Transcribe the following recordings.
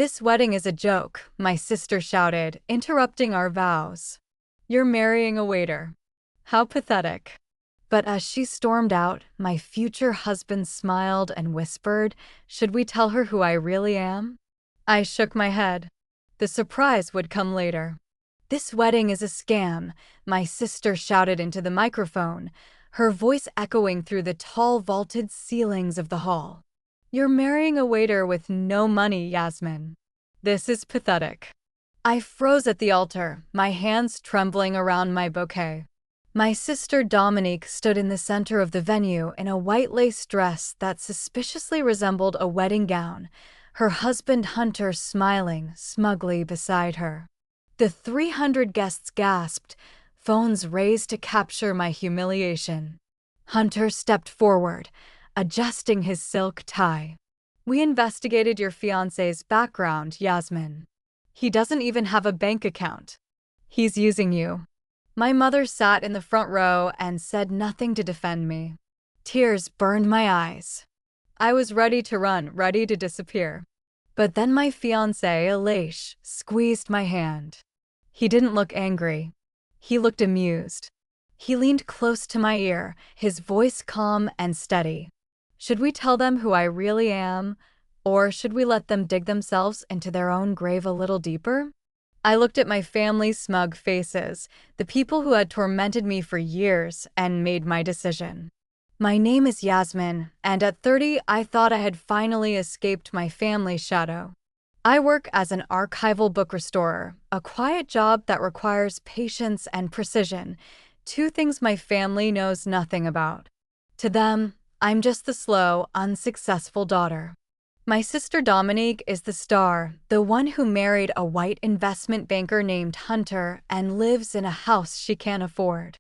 "This wedding is a joke," my sister shouted, interrupting our vows. "You're marrying a waiter. How pathetic." But as she stormed out, my future husband smiled and whispered, "Should we tell her who I really am?" I shook my head. The surprise would come later. "This wedding is a scam," my sister shouted into the microphone, her voice echoing through the tall vaulted ceilings of the hall. "You're marrying a waiter with no money, Yasmin. This is pathetic." I froze at the altar, my hands trembling around my bouquet. My sister Dominique stood in the center of the venue in a white lace dress that suspiciously resembled a wedding gown, her husband Hunter smiling smugly beside her. The 300 guests gasped, phones raised to capture my humiliation. Hunter stepped forward, adjusting his silk tie. "We investigated your fiancé's background, Yasmin. He doesn't even have a bank account. He's using you." My mother sat in the front row and said nothing to defend me. Tears burned my eyes. I was ready to run, ready to disappear. But then my fiancé, Aleix, squeezed my hand. He didn't look angry. He looked amused. He leaned close to my ear, his voice calm and steady. "Should we tell them who I really am, or should we let them dig themselves into their own grave a little deeper?" I looked at my family's smug faces, the people who had tormented me for years, and made my decision. My name is Yasmin, and at 30, I thought I had finally escaped my family's shadow. I work as an archival book restorer, a quiet job that requires patience and precision, two things my family knows nothing about. To them, I'm just the slow, unsuccessful daughter. My sister Dominique is the star, the one who married a white investment banker named Hunter and lives in a house she can't afford.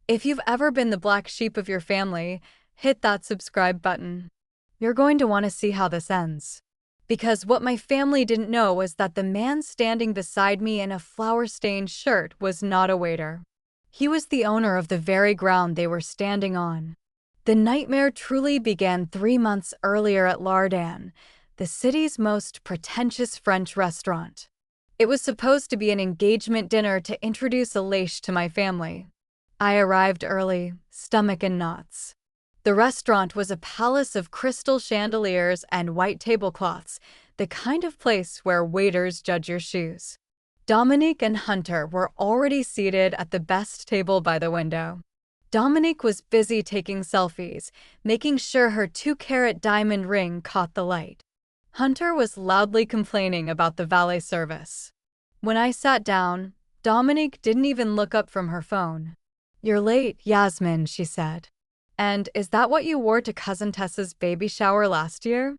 If you've ever been the black sheep of your family, hit that subscribe button. You're going to want to see how this ends. Because what my family didn't know was that the man standing beside me in a flour-stained shirt was not a waiter. He was the owner of the very ground they were standing on. The nightmare truly began 3 months earlier at Lardin, the city's most pretentious French restaurant. It was supposed to be an engagement dinner to introduce Aleix to my family. I arrived early, stomach in knots. The restaurant was a palace of crystal chandeliers and white tablecloths, the kind of place where waiters judge your shoes. Dominique and Hunter were already seated at the best table by the window. Dominique was busy taking selfies, making sure her 2-carat diamond ring caught the light. Hunter was loudly complaining about the valet service. When I sat down, Dominique didn't even look up from her phone. "You're late, Yasmin," she said. "And is that what you wore to Cousin Tessa's baby shower last year?"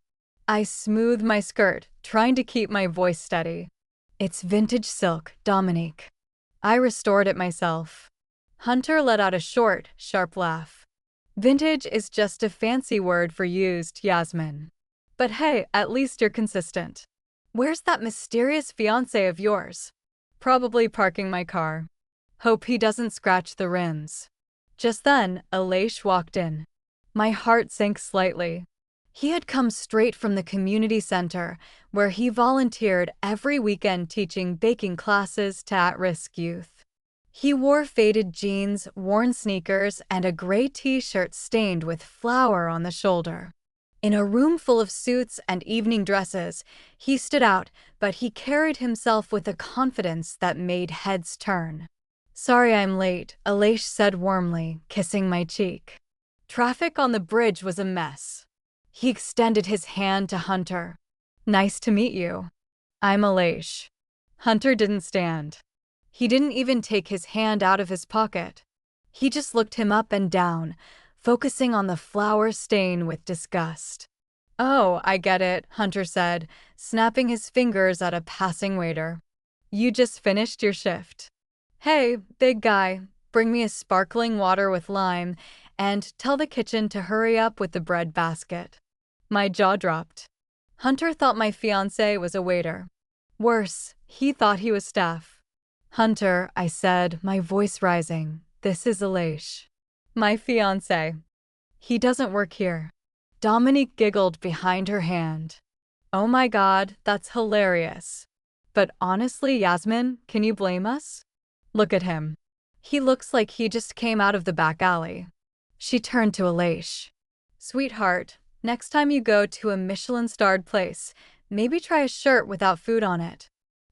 I smoothed my skirt, trying to keep my voice steady. "It's vintage silk, Dominique. I restored it myself." Hunter let out a short, sharp laugh. "Vintage is just a fancy word for used, Yasmin. But hey, at least you're consistent. Where's that mysterious fiancé of yours?" "Probably parking my car. Hope he doesn't scratch the rims." Just then, Aleix walked in. My heart sank slightly. He had come straight from the community center, where he volunteered every weekend teaching baking classes to at-risk youth. He wore faded jeans, worn sneakers, and a gray t-shirt stained with flour on the shoulder. In a room full of suits and evening dresses, he stood out, but he carried himself with a confidence that made heads turn. "Sorry I'm late," Aleix said warmly, kissing my cheek. Traffic on the bridge was a mess. He extended his hand to Hunter. "Nice to meet you. I'm Aleix." Hunter didn't stand. He didn't even take his hand out of his pocket. He just looked him up and down, focusing on the flour stain with disgust. "Oh, I get it," Hunter said, snapping his fingers at a passing waiter. "You just finished your shift. Hey, big guy, bring me a sparkling water with lime, and tell the kitchen to hurry up with the bread basket." My jaw dropped. Hunter thought my fiancé was a waiter. Worse, he thought he was staff. "Hunter," I said, my voice rising, "this is Aleix. My fiancé. He doesn't work here." Dominique giggled behind her hand. Oh my god, that's hilarious. But honestly, Yasmin, can you blame us? Look at him. He looks like he just came out of the back alley. She turned to Aleix. Sweetheart, next time you go to a Michelin-starred place, maybe try a shirt without food on it.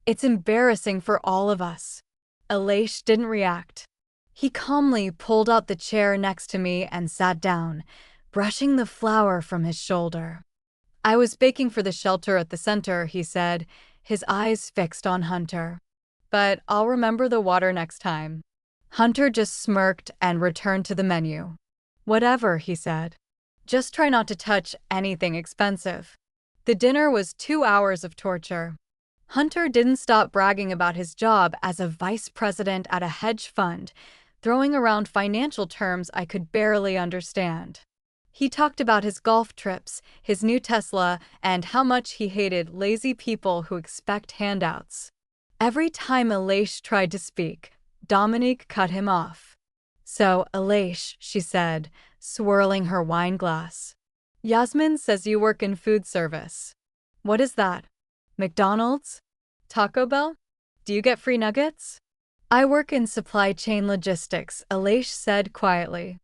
It's embarrassing for all of us. Aleix didn't react. He calmly pulled out the chair next to me and sat down, brushing the flour from his shoulder. I was baking for the shelter at the center, he said, his eyes fixed on Hunter. But I'll remember the water next time. Hunter just smirked and returned to the menu. Whatever, he said. Just try not to touch anything expensive. The dinner was 2 hours of torture. Hunter didn't stop bragging about his job as a vice president at a hedge fund, throwing around financial terms I could barely understand. He talked about his golf trips, his new Tesla, and how much he hated lazy people who expect handouts. Every time Aleix tried to speak, Dominique cut him off. So, Aleix, she said, swirling her wine glass. Yasmin says you work in food service. What is that? McDonald's? Taco Bell? Do you get free nuggets? I work in supply chain logistics, Aleix said quietly.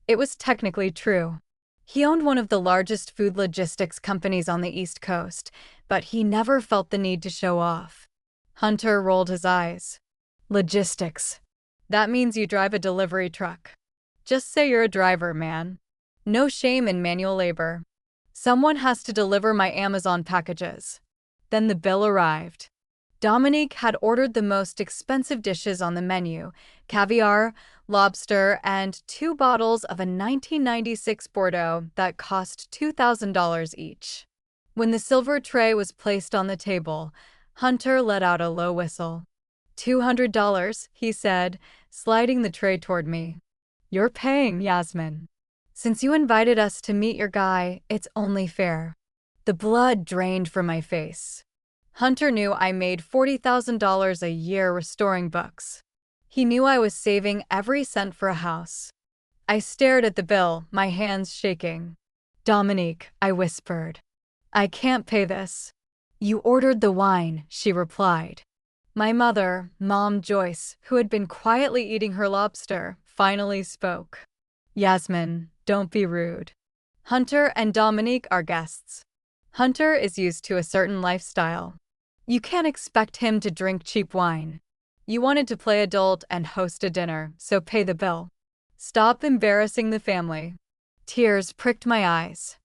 It was technically true. He owned one of the largest food logistics companies on the East Coast, but he never felt the need to show off. Hunter rolled his eyes. Logistics. That means you drive a delivery truck. Just say you're a driver, man. No shame in manual labor. Someone has to deliver my Amazon packages. Then the bill arrived. Dominique had ordered the most expensive dishes on the menu: caviar, lobster, and 2 bottles of a 1996 Bordeaux that cost $2,000 each. When the silver tray was placed on the table, Hunter let out a low whistle. $200, he said, sliding the tray toward me. You're paying, Yasmin. Since you invited us to meet your guy, it's only fair. The blood drained from my face. Hunter knew I made $40,000 a year restoring books. He knew I was saving every cent for a house. I stared at the bill, my hands shaking. Dominique, I whispered. I can't pay this. You ordered the wine, she replied. My mother, Mom Joyce, who had been quietly eating her lobster, finally spoke. Yasmin, don't be rude. Hunter and Dominique are guests. Hunter is used to a certain lifestyle. You can't expect him to drink cheap wine. You wanted to play adult and host a dinner, so pay the bill. Stop embarrassing the family. Tears pricked my eyes.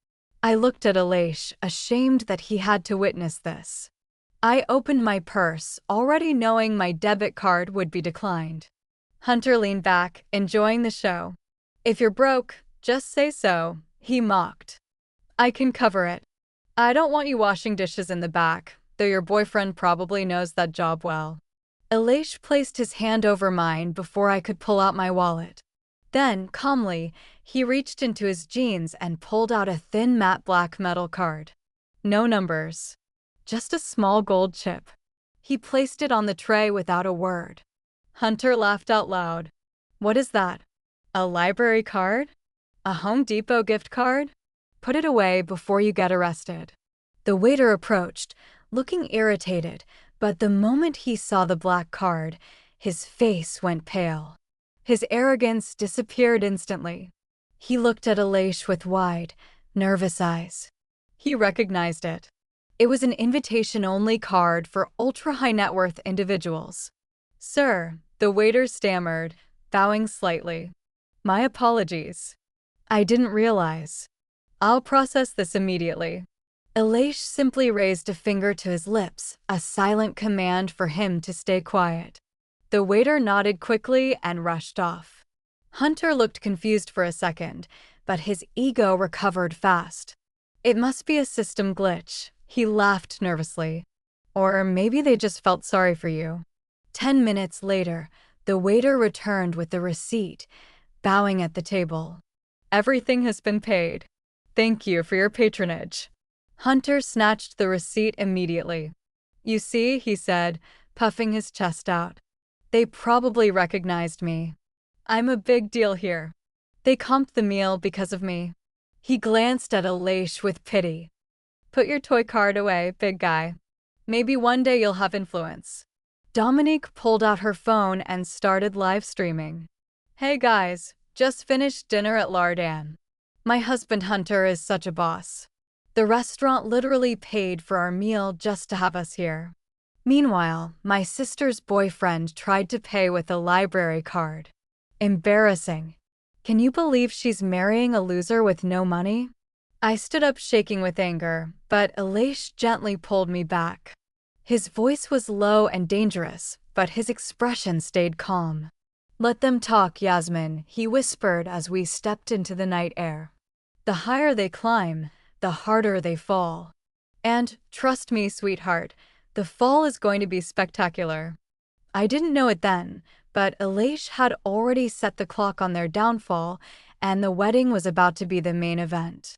I looked at Aleix, ashamed that he had to witness this. I opened my purse, already knowing my debit card would be declined. Hunter leaned back, enjoying the show. If you're broke, just say so, he mocked. I can cover it. I don't want you washing dishes in the back, though your boyfriend probably knows that job well. Aleix placed his hand over mine before I could pull out my wallet. Then, calmly, he reached into his jeans and pulled out a thin matte black metal card. No numbers. Just a small gold chip. He placed it on the tray without a word. Hunter laughed out loud. What is that? A library card? A Home Depot gift card? Put it away before you get arrested. The waiter approached, looking irritated, but the moment he saw the black card, his face went pale. His arrogance disappeared instantly. He looked at Aleix with wide, nervous eyes. He recognized it. It was an invitation-only card for ultra-high-net-worth individuals. Sir, the waiter stammered, bowing slightly. My apologies. I didn't realize. I'll process this immediately. Aleix simply raised a finger to his lips, a silent command for him to stay quiet. The waiter nodded quickly and rushed off. Hunter looked confused for a second, but his ego recovered fast. It must be a system glitch. He laughed nervously. Or maybe they just felt sorry for you. 10 minutes later, the waiter returned with the receipt, bowing at the table. Everything has been paid. Thank you for your patronage. Hunter snatched the receipt immediately. You see, he said, puffing his chest out. They probably recognized me. I'm a big deal here. They comped the meal because of me. He glanced at Aleix with pity. Put your toy card away, big guy. Maybe one day you'll have influence. Dominique pulled out her phone and started live streaming. Hey guys, just finished dinner at Lardin. My husband Hunter is such a boss. The restaurant literally paid for our meal just to have us here. Meanwhile, my sister's boyfriend tried to pay with a library card. Embarrassing. Can you believe she's marrying a loser with no money? I stood up shaking with anger, but Elish gently pulled me back. His voice was low and dangerous, but his expression stayed calm. Let them talk, Yasmin, he whispered as we stepped into the night air. The higher they climb, the harder they fall. And, trust me, sweetheart, the fall is going to be spectacular. I didn't know it then, but Elish had already set the clock on their downfall, and the wedding was about to be the main event.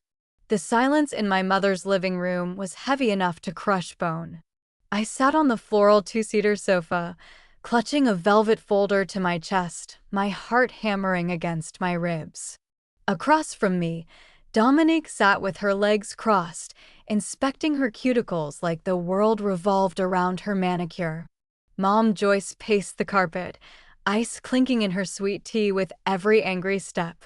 The silence in my mother's living room was heavy enough to crush bone. I sat on the floral two-seater sofa, clutching a velvet folder to my chest, my heart hammering against my ribs. Across from me, Dominique sat with her legs crossed, inspecting her cuticles like the world revolved around her manicure. Mom Joyce paced the carpet, ice clinking in her sweet tea with every angry step.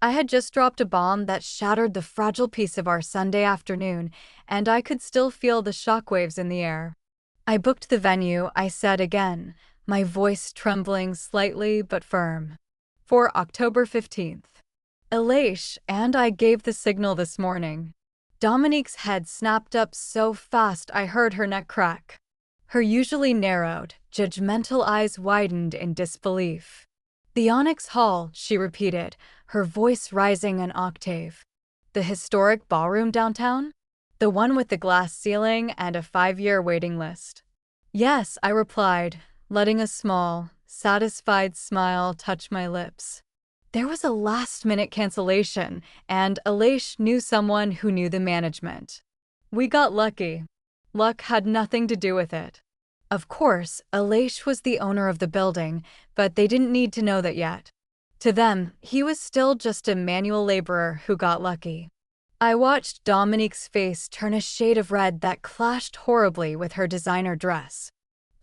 I had just dropped a bomb that shattered the fragile peace of our Sunday afternoon, and I could still feel the shockwaves in the air. I booked the venue, I said again, my voice trembling slightly but firm. For October 15th. Elish and I gave the signal this morning. Dominique's head snapped up so fast I heard her neck crack. Her usually narrowed, judgmental eyes widened in disbelief. The Onyx Hall, she repeated, her voice rising an octave. The historic ballroom downtown? The one with the glass ceiling and a 5-year waiting list. Yes, I replied, letting a small, satisfied smile touch my lips. There was a last-minute cancellation, and Elish knew someone who knew the management. We got lucky. Luck had nothing to do with it. Of course, Elish was the owner of the building, but they didn't need to know that yet. To them, he was still just a manual laborer who got lucky. I watched Dominique's face turn a shade of red that clashed horribly with her designer dress.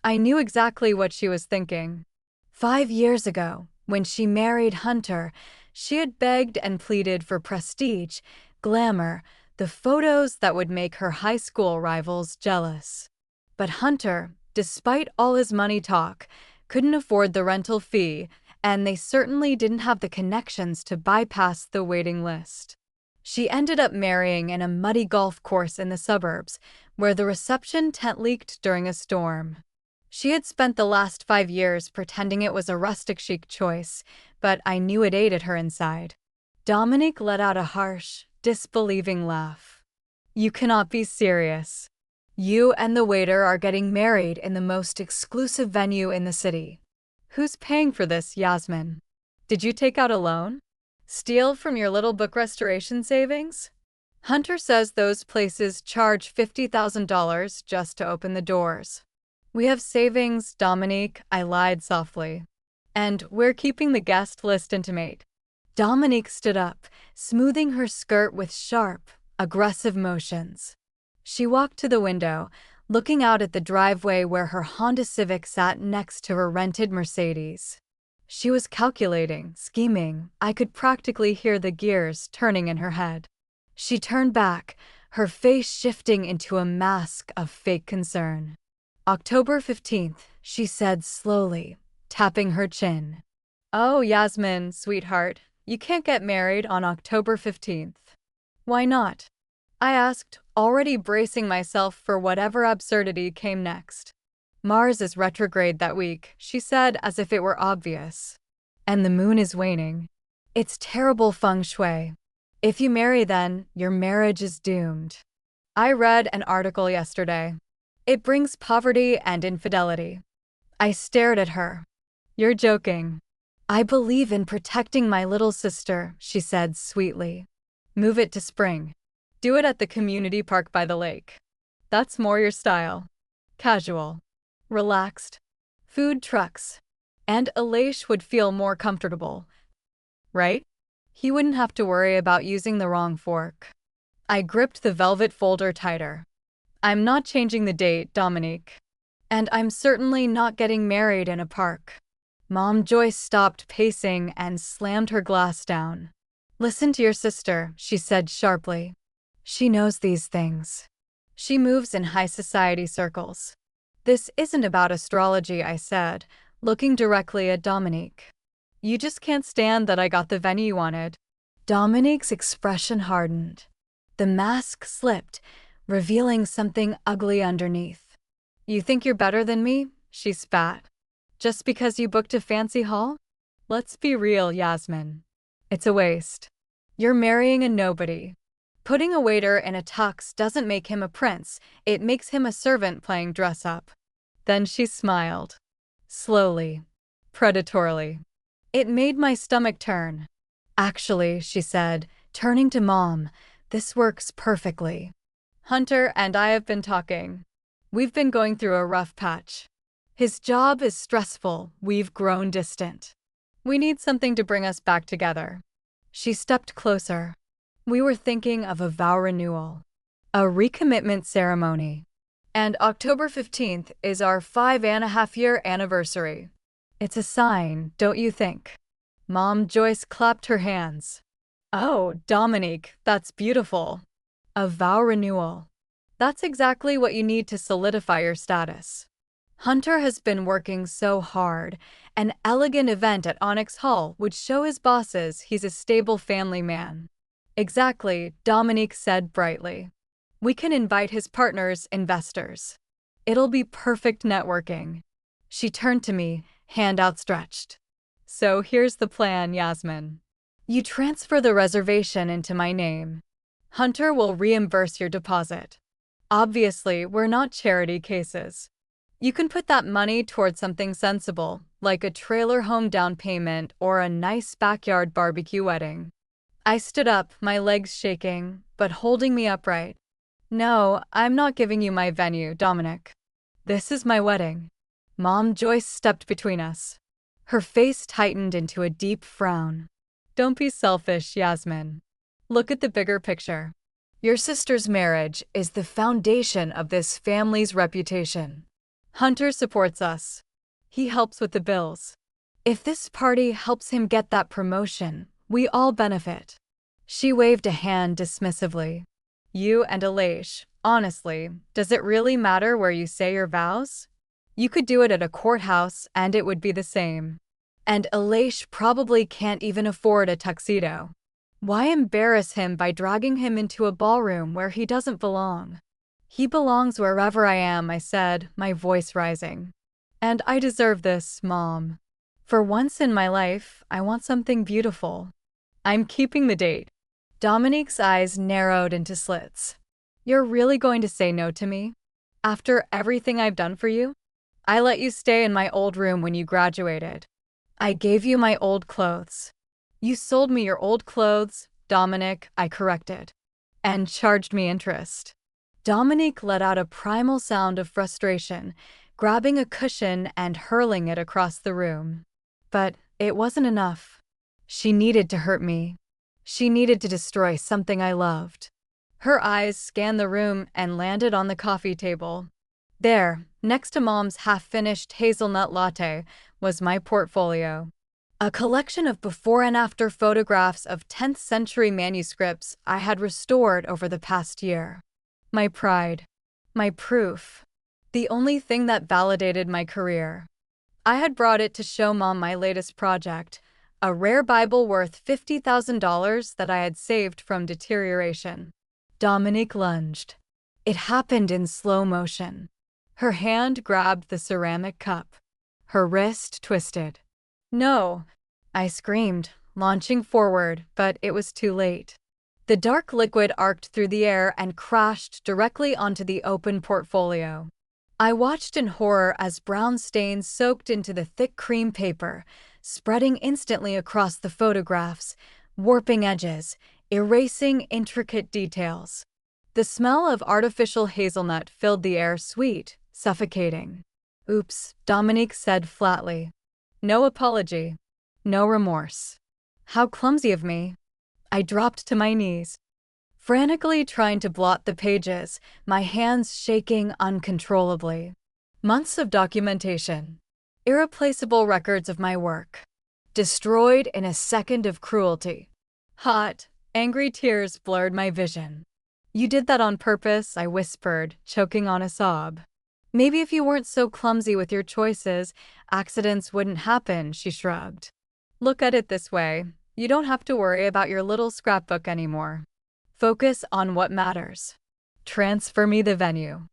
I knew exactly what she was thinking. 5 years ago, when she married Hunter, she had begged and pleaded for prestige, glamour, the photos that would make her high school rivals jealous. But Hunter, despite all his money talk, couldn't afford the rental fee, and they certainly didn't have the connections to bypass the waiting list. She ended up marrying in a muddy golf course in the suburbs, where the reception tent leaked during a storm. She had spent the last 5 years pretending it was a rustic chic choice, but I knew it ate at her inside. Dominique let out a harsh, disbelieving laugh. You cannot be serious. You and the waiter are getting married in the most exclusive venue in the city. Who's paying for this, Yasmin? Did you take out a loan? Steal from your little book restoration savings? Hunter says those places charge $50,000 just to open the doors. We have savings, Dominique, I lied softly. And we're keeping the guest list intimate. Dominique stood up, smoothing her skirt with sharp, aggressive motions. She walked to the window, looking out at the driveway where her Honda Civic sat next to her rented Mercedes. She was calculating, scheming. I could practically hear the gears turning in her head. She turned back, her face shifting into a mask of fake concern. October 15th, she said slowly, tapping her chin. Oh, Yasmin, sweetheart, you can't get married on October 15th. Why not? I asked, already bracing myself for whatever absurdity came next. Mars is retrograde that week, she said as if it were obvious. And the moon is waning. It's terrible feng shui. If you marry then, your marriage is doomed. I read an article yesterday. It brings poverty and infidelity. I stared at her. You're joking. I believe in protecting my little sister, she said sweetly. Move it to spring. Do it at the community park by the lake. That's more your style. Casual. Relaxed. Food trucks. And Elish would feel more comfortable. Right? He wouldn't have to worry about using the wrong fork. I gripped the velvet folder tighter. I'm not changing the date, Dominique. And I'm certainly not getting married in a park. Mom Joyce stopped pacing and slammed her glass down. Listen to your sister, she said sharply. She knows these things. She moves in high society circles. This isn't about astrology, I said, looking directly at Dominique. You just can't stand that I got the venue you wanted. Dominique's expression hardened. The mask slipped, revealing something ugly underneath. You think you're better than me? She spat. Just because you booked a fancy hall? Let's be real, Yasmin. It's a waste. You're marrying a nobody. Putting a waiter in a tux doesn't make him a prince, it makes him a servant playing dress-up. Then she smiled. Slowly. Predatorily. It made my stomach turn. Actually, she said, turning to Mom, this works perfectly. Hunter and I have been talking. We've been going through a rough patch. His job is stressful, we've grown distant. We need something to bring us back together. She stepped closer. We were thinking of a vow renewal. A recommitment ceremony. And October 15th is our 5.5-year anniversary. It's a sign, don't you think? Mom Joyce clapped her hands. Oh, Dominique, that's beautiful. A vow renewal. That's exactly what you need to solidify your status. Hunter has been working so hard. An elegant event at Onyx Hall would show his bosses he's a stable family man. Exactly, Dominique said brightly. We can invite his partners, investors. It'll be perfect networking. She turned to me, hand outstretched. So here's the plan, Yasmin. You transfer the reservation into my name. Hunter will reimburse your deposit. Obviously, we're not charity cases. You can put that money towards something sensible, like a trailer home down payment or a nice backyard barbecue wedding. I stood up, my legs shaking, but holding me upright. No, I'm not giving you my venue, Dominic. This is my wedding. Mom Joyce stepped between us. Her face tightened into a deep frown. Don't be selfish, Yasmin. Look at the bigger picture. Your sister's marriage is the foundation of this family's reputation. Hunter supports us. He helps with the bills. If this party helps him get that promotion, we all benefit. She waved a hand dismissively. You and Alaish, honestly, does it really matter where you say your vows? You could do it at a courthouse and it would be the same. And Alaish probably can't even afford a tuxedo. Why embarrass him by dragging him into a ballroom where he doesn't belong? He belongs wherever I am, I said, my voice rising. And I deserve this, Mom. For once in my life, I want something beautiful. I'm keeping the date. Dominique's eyes narrowed into slits. You're really going to say no to me? After everything I've done for you? I let you stay in my old room when you graduated. I gave you my old clothes. You sold me your old clothes, Dominic, I corrected. And charged me interest. Dominique let out a primal sound of frustration, grabbing a cushion and hurling it across the room. But it wasn't enough. She needed to hurt me. She needed to destroy something I loved. Her eyes scanned the room and landed on the coffee table. There, next to Mom's half-finished hazelnut latte, was my portfolio. A collection of before and after photographs of 10th century manuscripts I had restored over the past year. My pride. My proof. The only thing that validated my career. I had brought it to show Mom my latest project, a rare Bible worth $50,000 that I had saved from deterioration. Dominique lunged. It happened in slow motion. Her hand grabbed the ceramic cup. Her wrist twisted. No, I screamed, launching forward, but it was too late. The dark liquid arced through the air and crashed directly onto the open portfolio. I watched in horror as brown stains soaked into the thick cream paper, spreading instantly across the photographs, warping edges, erasing intricate details. The smell of artificial hazelnut filled the air, sweet, suffocating. Oops, Dominique said flatly. No apology. No remorse. How clumsy of me. I dropped to my knees. frantically trying to blot the pages, my hands shaking uncontrollably. Months of documentation. Irreplaceable records of my work. Destroyed in a second of cruelty. Hot, angry tears blurred my vision. "You did that on purpose," I whispered, choking on a sob. "Maybe if you weren't so clumsy with your choices, accidents wouldn't happen," she shrugged. "Look at it this way. You don't have to worry about your little scrapbook anymore. Focus on what matters. Transfer me the venue."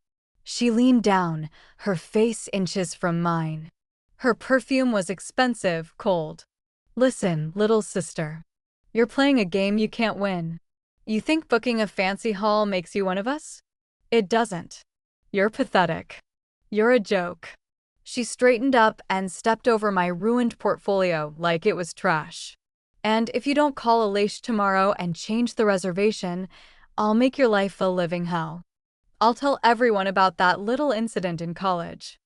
She leaned down, her face inches from mine. Her perfume was expensive, cold. "Listen, little sister. You're playing a game you can't win. You think booking a fancy hall makes you one of us? It doesn't. You're pathetic. You're a joke." She straightened up and stepped over my ruined portfolio like it was trash. "And if you don't call Alish tomorrow and change the reservation, I'll make your life a living hell. I'll tell everyone about that little incident in college.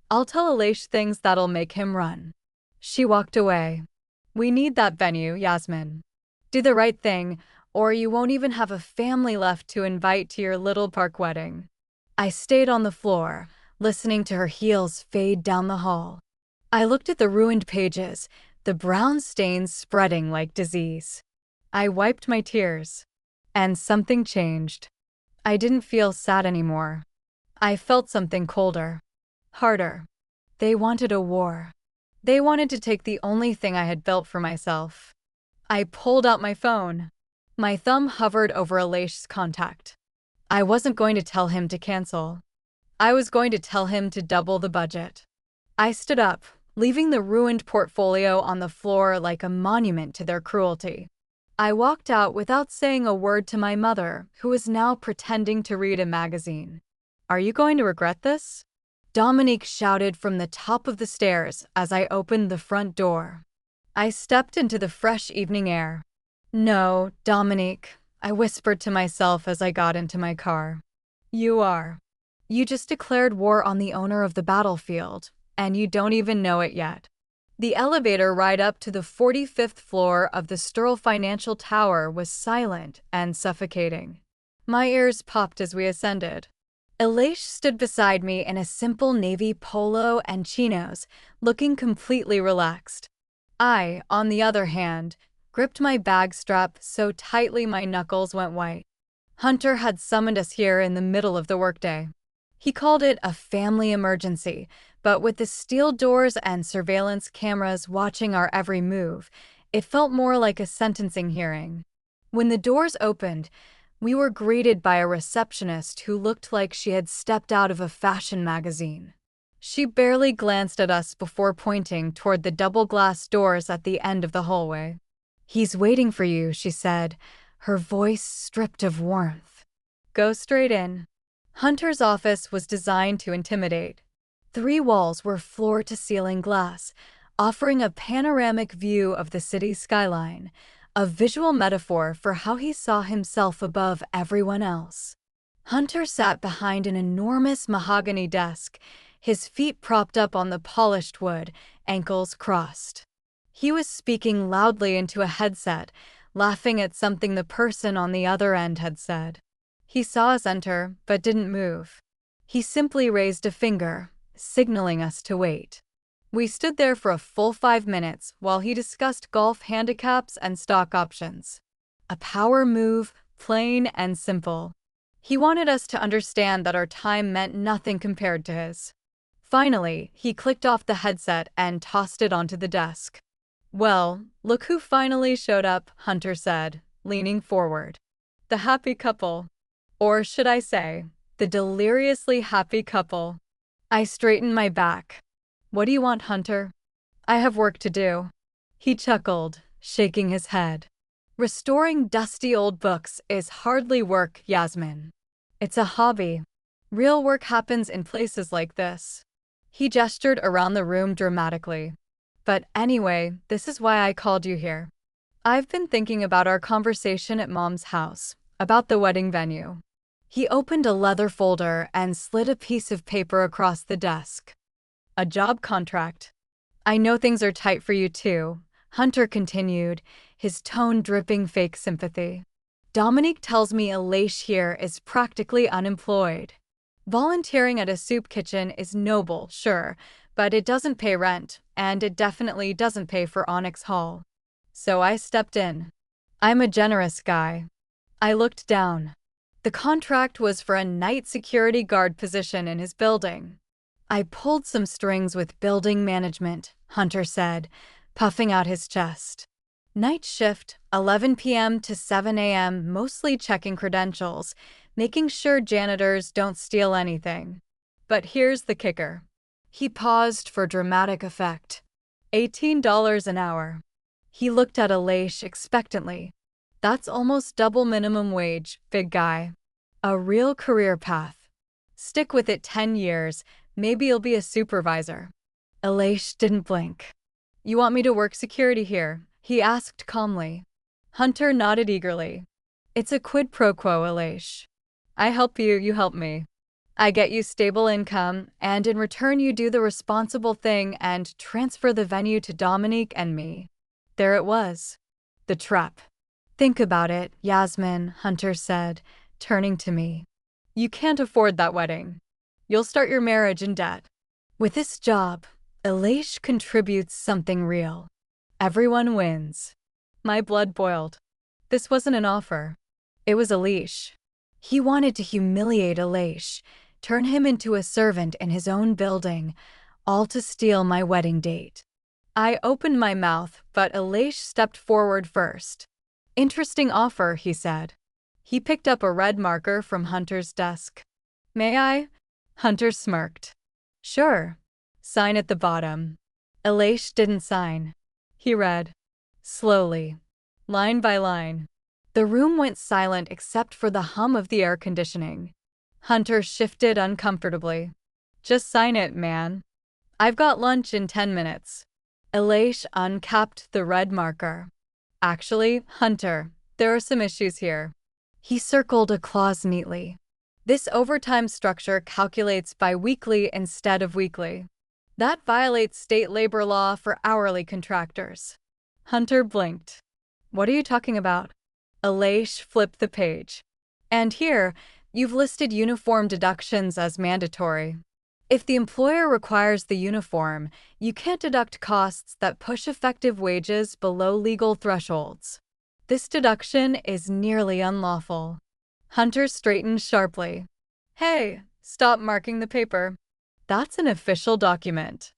I'll tell Alish things that'll make him run." She walked away. "We need that venue, Yasmin. Do the right thing, or you won't even have a family left to invite to your little park wedding." I stayed on the floor, listening to her heels fade down the hall. I looked at the ruined pages, the brown stains spreading like disease. I wiped my tears. And something changed. I didn't feel sad anymore. I felt something colder. Harder. They wanted a war. They wanted to take the only thing I had built for myself. I pulled out my phone. My thumb hovered over Alish's contact. I wasn't going to tell him to cancel. I was going to tell him to double the budget. I stood up, leaving the ruined portfolio on the floor like a monument to their cruelty. I walked out without saying a word to my mother, who was now pretending to read a magazine. "Are you going to regret this?" Dominique shouted from the top of the stairs as I opened the front door. I stepped into the fresh evening air. "No, Dominique," I whispered to myself as I got into my car. "You are. You just declared war on the owner of the battlefield, and you don't even know it yet." The elevator ride up to the 45th floor of the Sterl Financial Tower was silent and suffocating. My ears popped as we ascended. Alish stood beside me in a simple navy polo and chinos, looking completely relaxed. I, on the other hand, gripped my bag strap so tightly my knuckles went white. Hunter had summoned us here in the middle of the workday. He called it a family emergency, but with the steel doors and surveillance cameras watching our every move, it felt more like a sentencing hearing. When the doors opened, we were greeted by a receptionist who looked like she had stepped out of a fashion magazine. She barely glanced at us before pointing toward the double-glass doors at the end of the hallway. "He's waiting for you," she said, her voice stripped of warmth. "Go straight in." Hunter's office was designed to intimidate. 3 walls were floor-to-ceiling glass, offering a panoramic view of the city's skyline, a visual metaphor for how he saw himself above everyone else. Hunter sat behind an enormous mahogany desk, his feet propped up on the polished wood, ankles crossed. He was speaking loudly into a headset, laughing at something the person on the other end had said. He saw us enter, but didn't move. He simply raised a finger, signaling us to wait. We stood there for a full 5 minutes while he discussed golf handicaps and stock options. A power move, plain and simple. He wanted us to understand that our time meant nothing compared to his. Finally, he clicked off the headset and tossed it onto the desk. "Well, look who finally showed up," Hunter said, leaning forward. "The happy couple. Or should I say, the deliriously happy couple." I straightened my back. "What do you want, Hunter?" "I have work to do." He chuckled, shaking his head. "Restoring dusty old books is hardly work, Yasmin. It's a hobby. Real work happens in places like this." He gestured around the room dramatically. "But anyway, this is why I called you here. I've been thinking about our conversation at Mom's house, about the wedding venue." He opened a leather folder and slid a piece of paper across the desk. "A job contract. I know things are tight for you too," Hunter continued, his tone dripping fake sympathy. Dominique tells me Elaish here is practically unemployed. Volunteering at a soup kitchen is noble, sure, but it doesn't pay rent, and it definitely doesn't pay for Onyx Hall. So I stepped in. I'm a generous guy. I looked down. The contract was for a night security guard position in his building. I pulled some strings with building management, Hunter said, puffing out his chest. Night shift, 11 p.m. to 7 a.m., mostly checking credentials, making sure janitors don't steal anything. But here's the kicker. He paused for dramatic effect. $18 an hour. He looked at Elaish expectantly. That's almost double minimum wage, big guy. A real career path. Stick with it 10 years, maybe you'll be a supervisor. Elaish didn't blink. You want me to work security here? He asked calmly. Hunter nodded eagerly. It's a quid pro quo, Elaish. I help you, you help me. I get you stable income, and in return you do the responsible thing and transfer the venue to Dominique and me. There it was. The trap. Think about it, Yasmin, Hunter said, turning to me. You can't afford that wedding. You'll start your marriage in debt. With this job, Elaish contributes something real. Everyone wins. My blood boiled. This wasn't an offer. It was a leash. He wanted to humiliate Elaish, turn him into a servant in his own building, all to steal my wedding date. I opened my mouth, but Elaish stepped forward first. Interesting offer, he said. He picked up a red marker from Hunter's desk. May I? Hunter smirked. Sure. Sign at the bottom. Elaish didn't sign. He read. Slowly. Line by line. The room went silent except for the hum of the air conditioning. Hunter shifted uncomfortably. Just sign it, man. I've got lunch in 10 minutes. Elaish uncapped the red marker. Actually, Hunter, there are some issues here. He circled a clause neatly. This overtime structure calculates biweekly instead of weekly. That violates state labor law for hourly contractors. Hunter blinked. What are you talking about? Elaish flipped the page. And here, you've listed uniform deductions as mandatory. If the employer requires the uniform, you can't deduct costs that push effective wages below legal thresholds. This deduction is nearly unlawful. Hunter straightened sharply. Hey, stop marking the paper. That's an official document.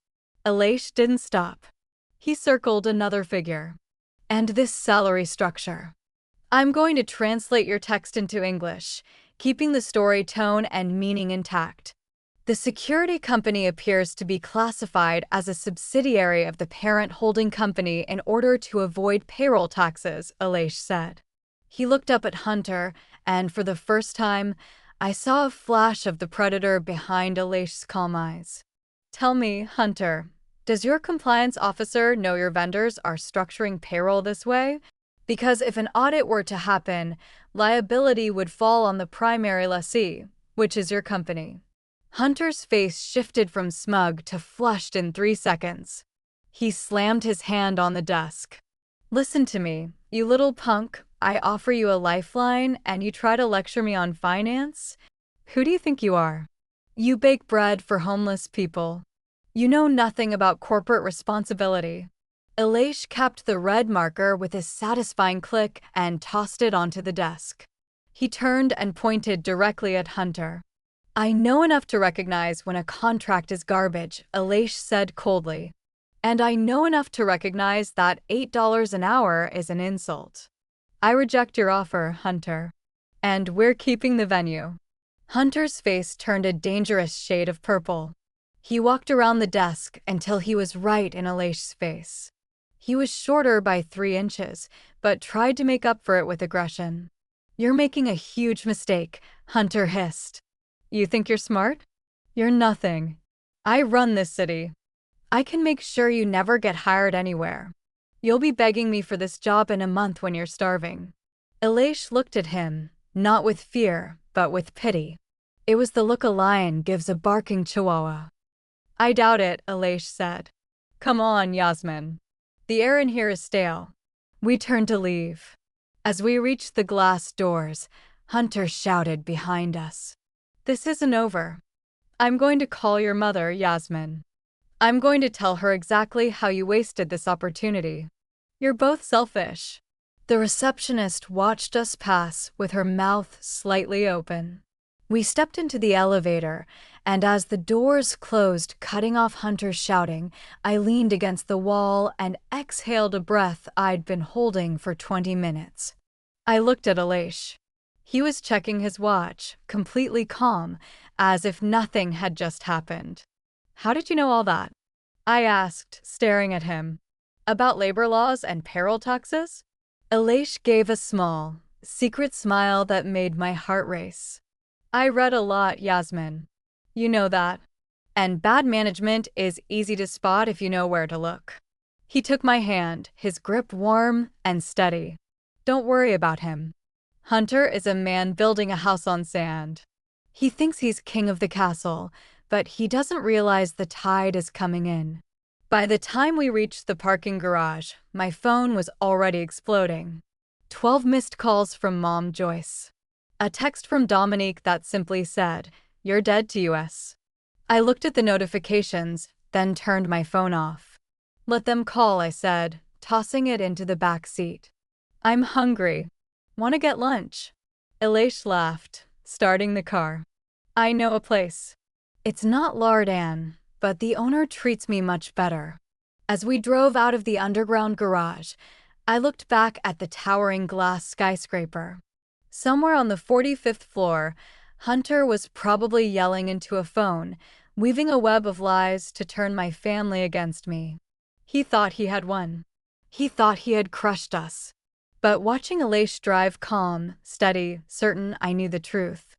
Elaish didn't stop. He circled another figure. And this salary structure. I'm going to translate your text into English, keeping the story tone and meaning intact. The security company appears to be classified as a subsidiary of the parent holding company in order to avoid payroll taxes, Elaish said. He looked up at Hunter, and for the first time, I saw a flash of the predator behind Elaish's calm eyes. Tell me, Hunter, does your compliance officer know your vendors are structuring payroll this way? Because if an audit were to happen, liability would fall on the primary lessee, which is your company. Hunter's face shifted from smug to flushed in 3 seconds. He slammed his hand on the desk. Listen to me, you little punk. I offer you a lifeline and you try to lecture me on finance? Who do you think you are? You bake bread for homeless people. You know nothing about corporate responsibility. Elaish capped the red marker with a satisfying click and tossed it onto the desk. He turned and pointed directly at Hunter. I know enough to recognize when a contract is garbage, Elaish said coldly. And I know enough to recognize that $8 an hour is an insult. I reject your offer, Hunter. And we're keeping the venue. Hunter's face turned a dangerous shade of purple. He walked around the desk until he was right in Elaish's face. He was shorter by 3 inches, but tried to make up for it with aggression. You're making a huge mistake, Hunter hissed. You think you're smart? You're nothing. I run this city. I can make sure you never get hired anywhere. You'll be begging me for this job in a month when you're starving. Elaish looked at him, not with fear, but with pity. It was the look a lion gives a barking chihuahua. I doubt it, Elaish said. Come on, Yasmin. The air in here is stale. We turned to leave. As we reached the glass doors, Hunter shouted behind us. "This isn't over. I'm going to call your mother, Yasmin. I'm going to tell her exactly how you wasted this opportunity. You're both selfish." The receptionist watched us pass with her mouth slightly open. We stepped into the elevator, and as the doors closed, cutting off Hunter's shouting, I leaned against the wall and exhaled a breath I'd been holding for 20 minutes. I looked at Aleix. He was checking his watch, completely calm, as if nothing had just happened. "How did you know all that?" I asked, staring at him. "About labor laws and payroll taxes?" Aleix gave a small, secret smile that made my heart race. "I read a lot, Yasmin. You know that. And bad management is easy to spot if you know where to look." He took my hand, his grip warm and steady. "Don't worry about him. Hunter is a man building a house on sand. He thinks he's king of the castle, but he doesn't realize the tide is coming in." By the time we reached the parking garage, my phone was already exploding. 12 missed calls from Mom Joyce. A text from Dominique that simply said, "You're dead to us." I looked at the notifications, then turned my phone off. "Let them call," I said, tossing it into the back seat. "I'm hungry. Want to get lunch?" Aleix laughed, starting the car. "I know a place. It's not Lardin, but the owner treats me much better." As we drove out of the underground garage, I looked back at the towering glass skyscraper. Somewhere on the 45th floor, Hunter was probably yelling into a phone, weaving a web of lies to turn my family against me. He thought he had won. He thought he had crushed us. But watching Aleix drive calm, steady, certain I knew the truth.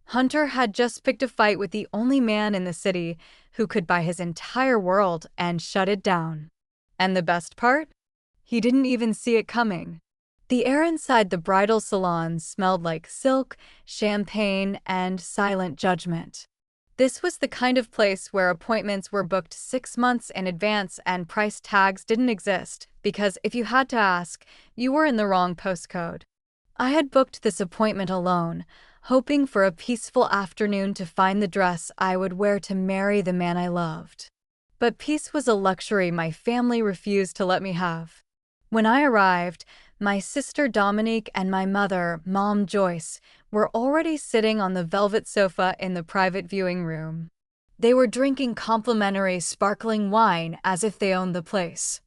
Hunter had just picked a fight with the only man in the city who could buy his entire world and shut it down. And the best part? He didn't even see it coming. The air inside the bridal salon smelled like silk, champagne, and silent judgment. This was the kind of place where appointments were booked 6 months in advance and price tags didn't exist, because if you had to ask, you were in the wrong postcode. I had booked this appointment alone, hoping for a peaceful afternoon to find the dress I would wear to marry the man I loved. But peace was a luxury my family refused to let me have. When I arrived, my sister Dominique and my mother, Mom Joyce, were already sitting on the velvet sofa in the private viewing room. They were drinking complimentary sparkling wine as if they owned the place.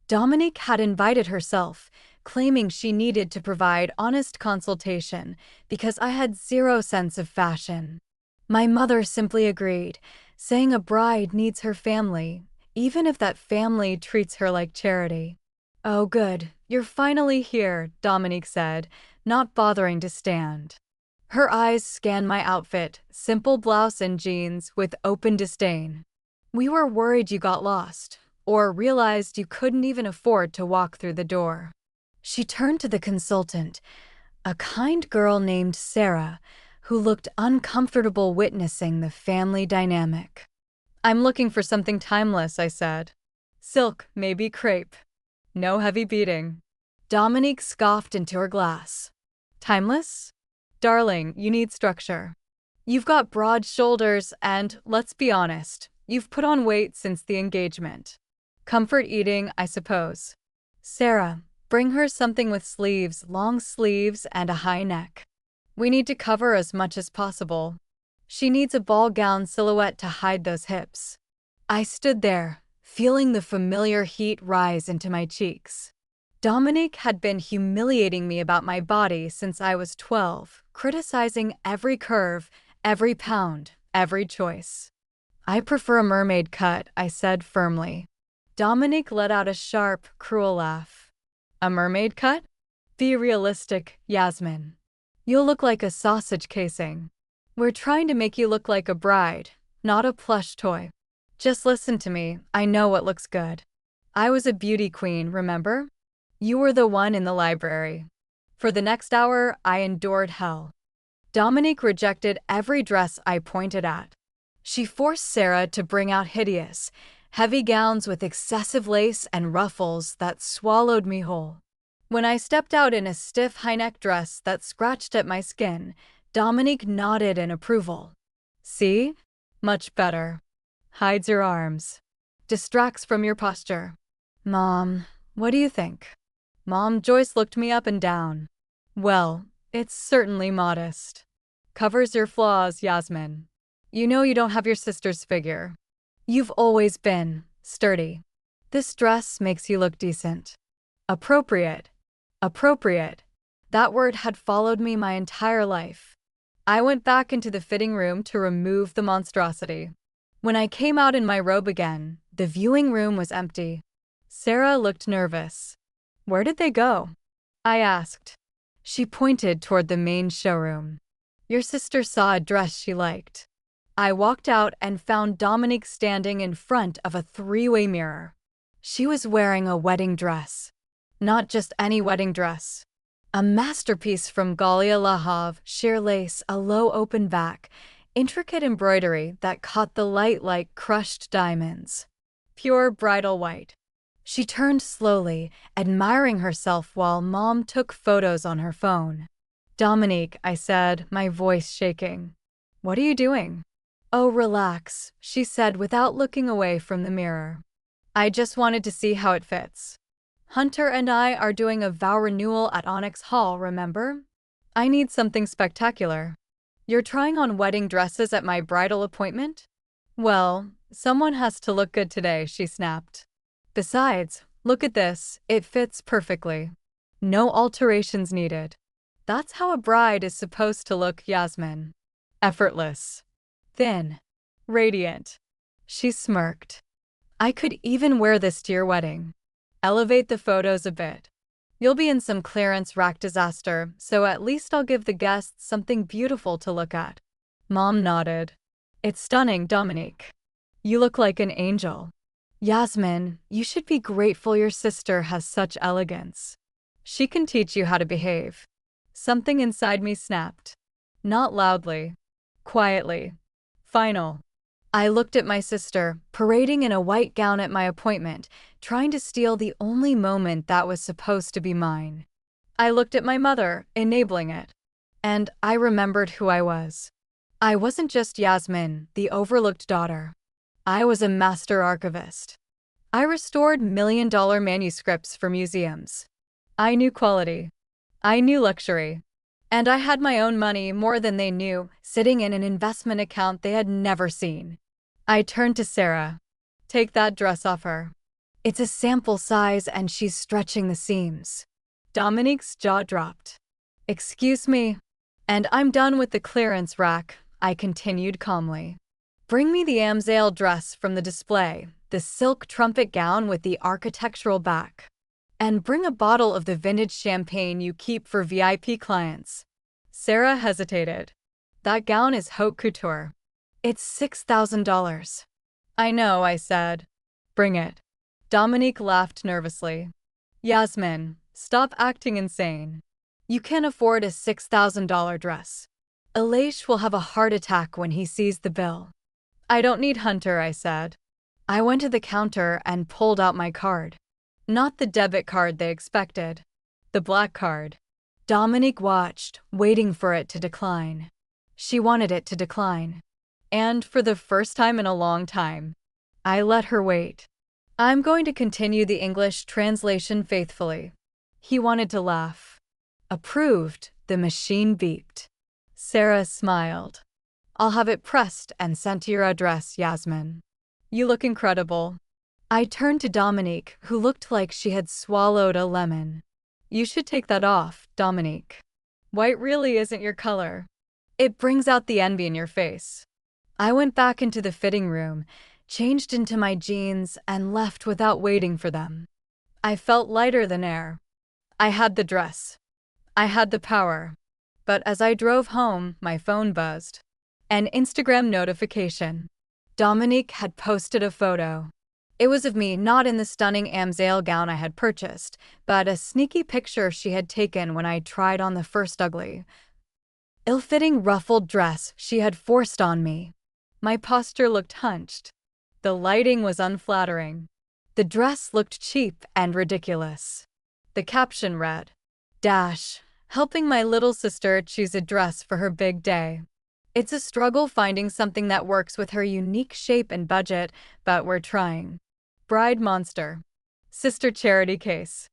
Dominique had invited herself, claiming she needed to provide honest consultation because I had zero sense of fashion. My mother simply agreed, saying a bride needs her family, even if that family treats her like charity. "Oh good, you're finally here," Dominique said, not bothering to stand. Her eyes scanned my outfit, simple blouse and jeans, with open disdain. "We were worried you got lost, or realized you couldn't even afford to walk through the door." She turned to the consultant, a kind girl named Sarah, who looked uncomfortable witnessing the family dynamic. "I'm looking for something timeless," I said. "Silk, maybe crepe. No heavy beading." Dominique scoffed into her glass. "Timeless? Darling, you need structure. You've got broad shoulders and, let's be honest, you've put on weight since the engagement. Comfort eating, I suppose. Sarah, bring her something with sleeves, long sleeves, and a high neck. We need to cover as much as possible. She needs a ball gown silhouette to hide those hips." I stood there, feeling the familiar heat rise into my cheeks. Dominique had been humiliating me about my body since I was 12, criticizing every curve, every pound, every choice. "I prefer a mermaid cut," I said firmly. Dominique let out a sharp, cruel laugh. "A mermaid cut? Be realistic, Yasmin. You'll look like a sausage casing. We're trying to make you look like a bride, not a plush toy. Just listen to me, I know what looks good. I was a beauty queen, remember? You were the one in the library." For the next hour, I endured hell. Dominique rejected every dress I pointed at. She forced Sarah to bring out hideous, heavy gowns with excessive lace and ruffles that swallowed me whole. When I stepped out in a stiff high-neck dress that scratched at my skin, Dominique nodded in approval. See? Much better. Hides your arms. Distracts from your posture. Mom, what do you think? Mom Joyce looked me up and down. Well, it's certainly modest. Covers your flaws, Yasmin. You know you don't have your sister's figure. You've always been sturdy. This dress makes you look decent. Appropriate. Appropriate. That word had followed me my entire life. I went back into the fitting room to remove the monstrosity. When I came out in my robe again, the viewing room was empty. Sarah looked nervous. Where did they go? I asked. She pointed toward the main showroom. Your sister saw a dress she liked. I walked out and found Dominique standing in front of a three-way mirror. She was wearing a wedding dress. Not just any wedding dress. A masterpiece from Galia Le Havre, sheer lace, a low open back, intricate embroidery that caught the light like crushed diamonds. Pure bridal white. She turned slowly, admiring herself while Mom took photos on her phone. Dominique, I said, my voice shaking. What are you doing? Oh, relax, she said without looking away from the mirror. I just wanted to see how it fits. Hunter and I are doing a vow renewal at Onyx Hall, remember? I need something spectacular. You're trying on wedding dresses at my bridal appointment? Well, someone has to look good today, she snapped. Besides, look at this, it fits perfectly. No alterations needed. That's how a bride is supposed to look, Yasmin. Effortless. Thin. Radiant. She smirked. I could even wear this to your wedding. Elevate the photos a bit. You'll be in some clearance rack disaster, so at least I'll give the guests something beautiful to look at. Mom nodded. It's stunning, Dominique. You look like an angel. Yasmin, you should be grateful your sister has such elegance. She can teach you how to behave. Something inside me snapped. Not loudly. Quietly. Final. I looked at my sister, parading in a white gown at my appointment, trying to steal the only moment that was supposed to be mine. I looked at my mother, enabling it. And I remembered who I was. I wasn't just Yasmin, the overlooked daughter. I was a master archivist. I restored million-dollar manuscripts for museums. I knew quality. I knew luxury. And I had my own money, more than they knew, sitting in an investment account they had never seen. I turned to Sarah. Take that dress off her. It's a sample size and she's stretching the seams. Dominique's jaw dropped. Excuse me. And I'm done with the clearance rack, I continued calmly. Bring me the Amsale dress from the display, the silk trumpet gown with the architectural back. And bring a bottle of the vintage champagne you keep for VIP clients. Sarah hesitated. That gown is haute couture. It's $6,000. I know, I said. Bring it. Dominique laughed nervously. Yasmin, stop acting insane. You can't afford a $6,000 dress. Elish will have a heart attack when he sees the bill. I don't need Hunter, I said. I went to the counter and pulled out my card. Not the debit card they expected. The black card. Dominique watched, waiting for it to decline. She wanted it to decline. And for the first time in a long time, I let her wait. I'm going to continue the English translation faithfully. He wanted to laugh. Approved, the machine beeped. Sarah smiled. I'll have it pressed and sent to your address, Yasmin. You look incredible. I turned to Dominique, who looked like she had swallowed a lemon. You should take that off, Dominique. White really isn't your color. It brings out the envy in your face. I went back into the fitting room, changed into my jeans, and left without waiting for them. I felt lighter than air. I had the dress. I had the power. But as I drove home, my phone buzzed. An Instagram notification. Dominique had posted a photo. It was of me not in the stunning Amsale gown I had purchased, but a sneaky picture she had taken when I tried on the first ugly, ill-fitting ruffled dress she had forced on me. My posture looked hunched. The lighting was unflattering. The dress looked cheap and ridiculous. The caption read, Dash, helping my little sister choose a dress for her big day. It's a struggle finding something that works with her unique shape and budget, but we're trying. Bride Monster. Sister Charity Case.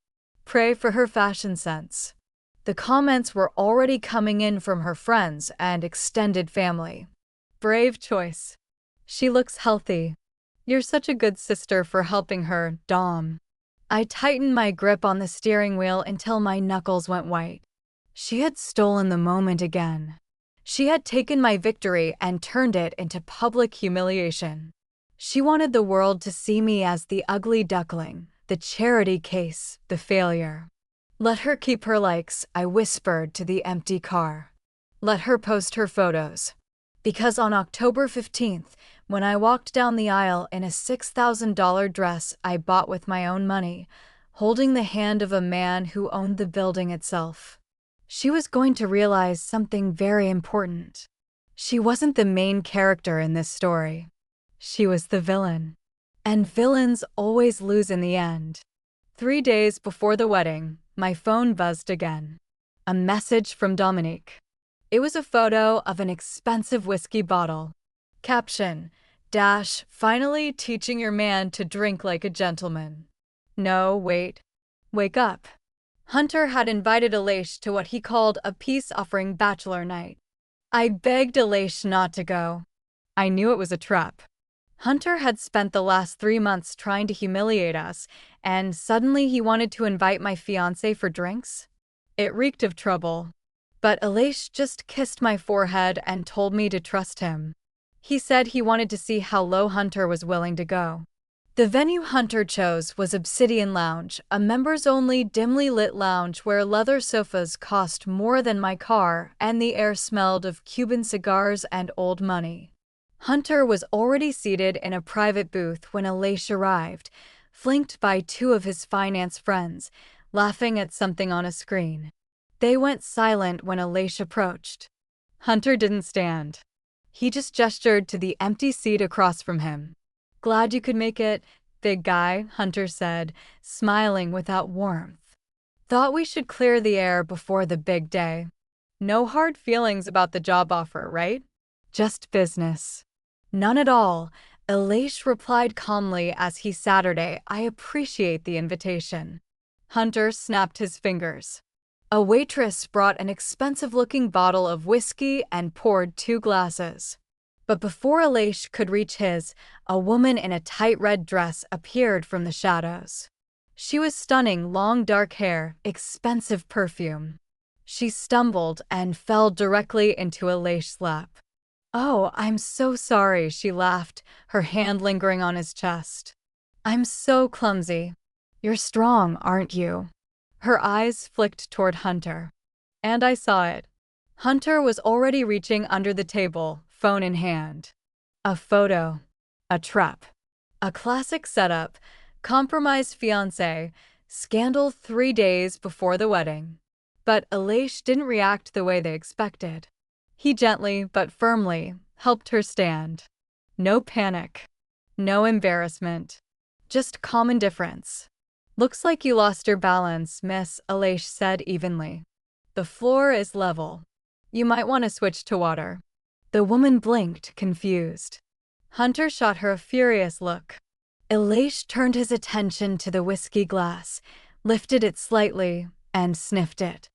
Pray for her fashion sense. The comments were already coming in from her friends and extended family. Brave choice. She looks healthy. You're such a good sister for helping her, Dom. I tightened my grip on the steering wheel until my knuckles went white. She had stolen the moment again. She had taken my victory and turned it into public humiliation. She wanted the world to see me as the ugly duckling, the charity case, the failure. Let her keep her likes, I whispered to the empty car. Let her post her photos. Because on October 15th, when I walked down the aisle in a $6,000 dress I bought with my own money, holding the hand of a man who owned the building itself, she was going to realize something very important. She wasn't the main character in this story. She was the villain. And villains always lose in the end. 3 days before the wedding, my phone buzzed again. A message from Dominique. It was a photo of an expensive whiskey bottle. Caption, Dash, finally teaching your man to drink like a gentleman. No, wait. Wake up. Hunter had invited Aleix to what he called a peace-offering bachelor night. I begged Aleix not to go. I knew it was a trap. Hunter had spent the last 3 months trying to humiliate us, and suddenly he wanted to invite my fiancé for drinks? It reeked of trouble. But Aleix just kissed my forehead and told me to trust him. He said he wanted to see how low Hunter was willing to go. The venue Hunter chose was Obsidian Lounge, a members-only dimly lit lounge where leather sofas cost more than my car and the air smelled of Cuban cigars and old money. Hunter was already seated in a private booth when Aleix arrived, flanked by 2 of his finance friends, laughing at something on a screen. They went silent when Aleix approached. Hunter didn't stand. He just gestured to the empty seat across from him. Glad you could make it, big guy, Hunter said, smiling without warmth. Thought we should clear the air before the big day. No hard feelings about the job offer, right? Just business. None at all, Aleix replied calmly as he Saturday, I appreciate the invitation. Hunter snapped his fingers. A waitress brought an expensive-looking bottle of whiskey and poured 2 glasses. But before Aleix could reach his, a woman in a tight red dress appeared from the shadows. She was stunning, long dark hair, expensive perfume. She stumbled and fell directly into Aleix's lap. Oh, I'm so sorry, she laughed, her hand lingering on his chest. I'm so clumsy. You're strong, aren't you? Her eyes flicked toward Hunter. And I saw it. Hunter was already reaching under the table, phone in hand. A photo. A trap. A classic setup. Compromised fiancé. Scandal 3 days before the wedding. But Aleix didn't react the way they expected. He gently, but firmly, helped her stand. No panic. No embarrassment. Just calm indifference. Looks like you lost your balance, miss, Aleix said evenly. The floor is level. You might want to switch to water. The woman blinked, confused. Hunter shot her a furious look. Aleix turned his attention to the whiskey glass, lifted it slightly, and sniffed it.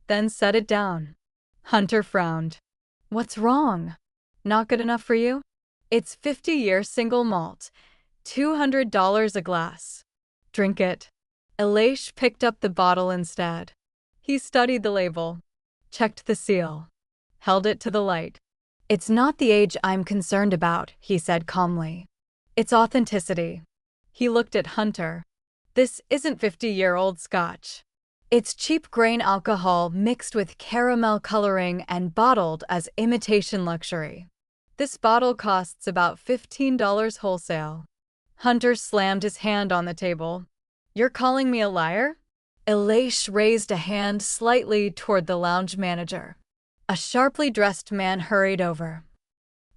Then set it down. Hunter frowned. What's wrong? Not good enough for you? It's 50-year single malt. $200 a glass. Drink it. Aleix picked up the bottle instead. He studied the label, checked the seal, held it to the light. It's not the age I'm concerned about, he said calmly. It's authenticity. He looked at Hunter. This isn't 50-year-old scotch. It's cheap grain alcohol mixed with caramel coloring and bottled as imitation luxury. This bottle costs about $15 wholesale. Hunter slammed his hand on the table. You're calling me a liar? Aleix raised a hand slightly toward the lounge manager. A sharply dressed man hurried over,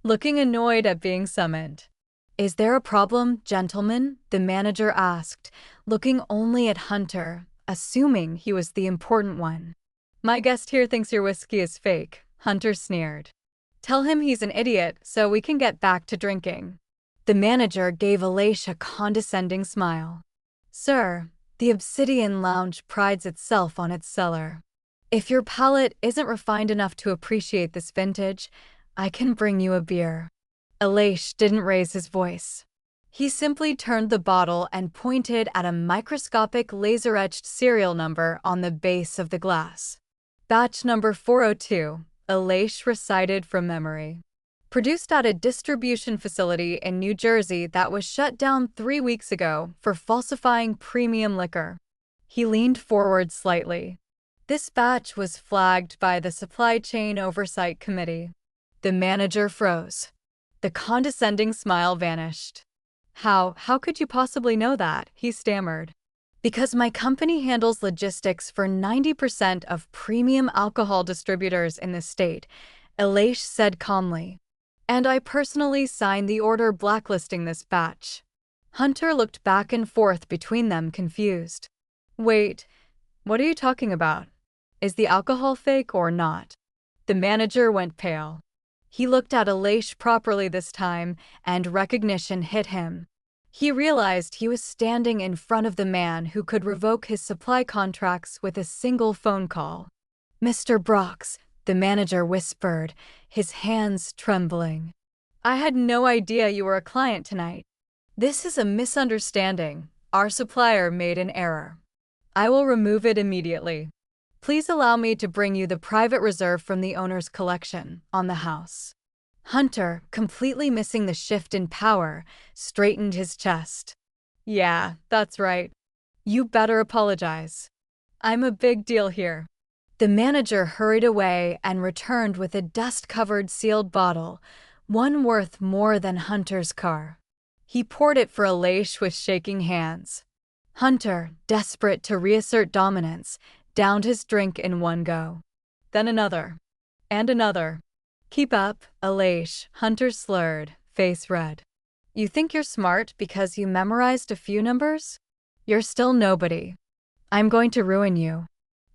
looking annoyed at being summoned. Is there a problem, gentlemen? The manager asked, looking only at Hunter, assuming he was the important one. My guest here thinks your whiskey is fake, Hunter sneered. Tell him he's an idiot so we can get back to drinking. The manager gave Aleix a condescending smile. Sir, the Obsidian Lounge prides itself on its cellar. If your palate isn't refined enough to appreciate this vintage, I can bring you a beer. Aleix didn't raise his voice. He simply turned the bottle and pointed at a microscopic laser-etched serial number on the base of the glass. Batch number 402, Aleix recited from memory. Produced at a distribution facility in New Jersey that was shut down 3 weeks ago for falsifying premium liquor. He leaned forward slightly. This batch was flagged by the Supply Chain Oversight Committee. The manager froze. The condescending smile vanished. How could you possibly know that? He stammered. Because my company handles logistics for 90% of premium alcohol distributors in the state, Aleix said calmly. And I personally signed the order blacklisting this batch. Hunter looked back and forth between them, confused. Wait, what are you talking about? Is the alcohol fake or not? The manager went pale. He looked at Aleix properly this time, and recognition hit him. He realized he was standing in front of the man who could revoke his supply contracts with a single phone call. Mr. Brox, the manager whispered, his hands trembling. I had no idea you were a client tonight. This is a misunderstanding. Our supplier made an error. I will remove it immediately. Please allow me to bring you the private reserve from the owner's collection on the house. Hunter, completely missing the shift in power, straightened his chest. Yeah, that's right. You better apologize. I'm a big deal here. The manager hurried away and returned with a dust-covered sealed bottle, one worth more than Hunter's car. He poured it for Aleix with shaking hands. Hunter, desperate to reassert dominance, downed his drink in one go. Then another. And another. Keep up, Aleix, Hunter slurred, face red. You think you're smart because you memorized a few numbers? You're still nobody. I'm going to ruin you.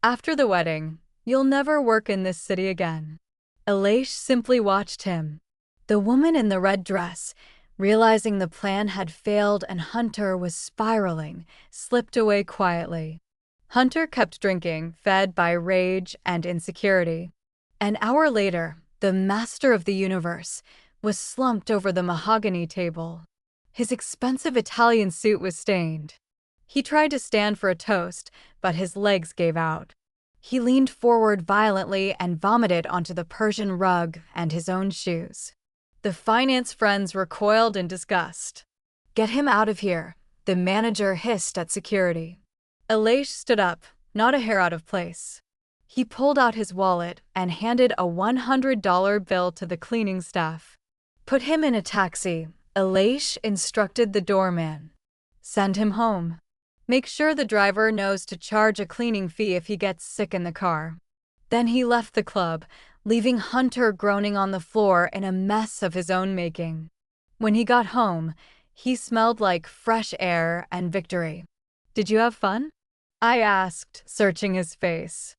After the wedding, you'll never work in this city again. Aleix simply watched him. The woman in the red dress, realizing the plan had failed and Hunter was spiraling, slipped away quietly. Hunter kept drinking, fed by rage and insecurity. An hour later, the master of the universe was slumped over the mahogany table. His expensive Italian suit was stained. He tried to stand for a toast, but his legs gave out. He leaned forward violently and vomited onto the Persian rug and his own shoes. The finance friends recoiled in disgust. Get him out of here, the manager hissed at security. Aleix stood up, not a hair out of place. He pulled out his wallet and handed a $100 bill to the cleaning staff. Put him in a taxi, Aleix instructed the doorman. Send him home. Make sure the driver knows to charge a cleaning fee if he gets sick in the car. Then he left the club, leaving Hunter groaning on the floor in a mess of his own making. When he got home, he smelled like fresh air and victory. Did you have fun? I asked, searching his face.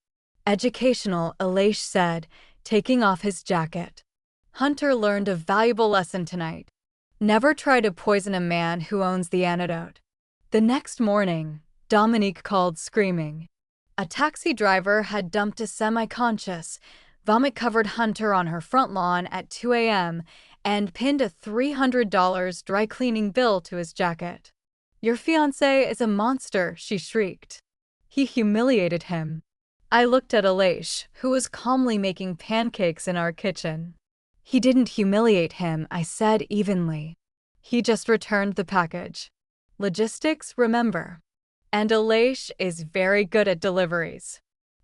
Educational, Aleix said, taking off his jacket. Hunter learned a valuable lesson tonight. Never try to poison a man who owns the antidote. The next morning, Dominique called screaming. A taxi driver had dumped a semi-conscious, vomit-covered Hunter on her front lawn at 2 a.m. and pinned a $300 dry cleaning bill to his jacket. Your fiancé is a monster, she shrieked. He humiliated him. I looked at Aleix, who was calmly making pancakes in our kitchen. He didn't humiliate him, I said evenly. He just returned the package. Logistics, remember. And Aleix is very good at deliveries.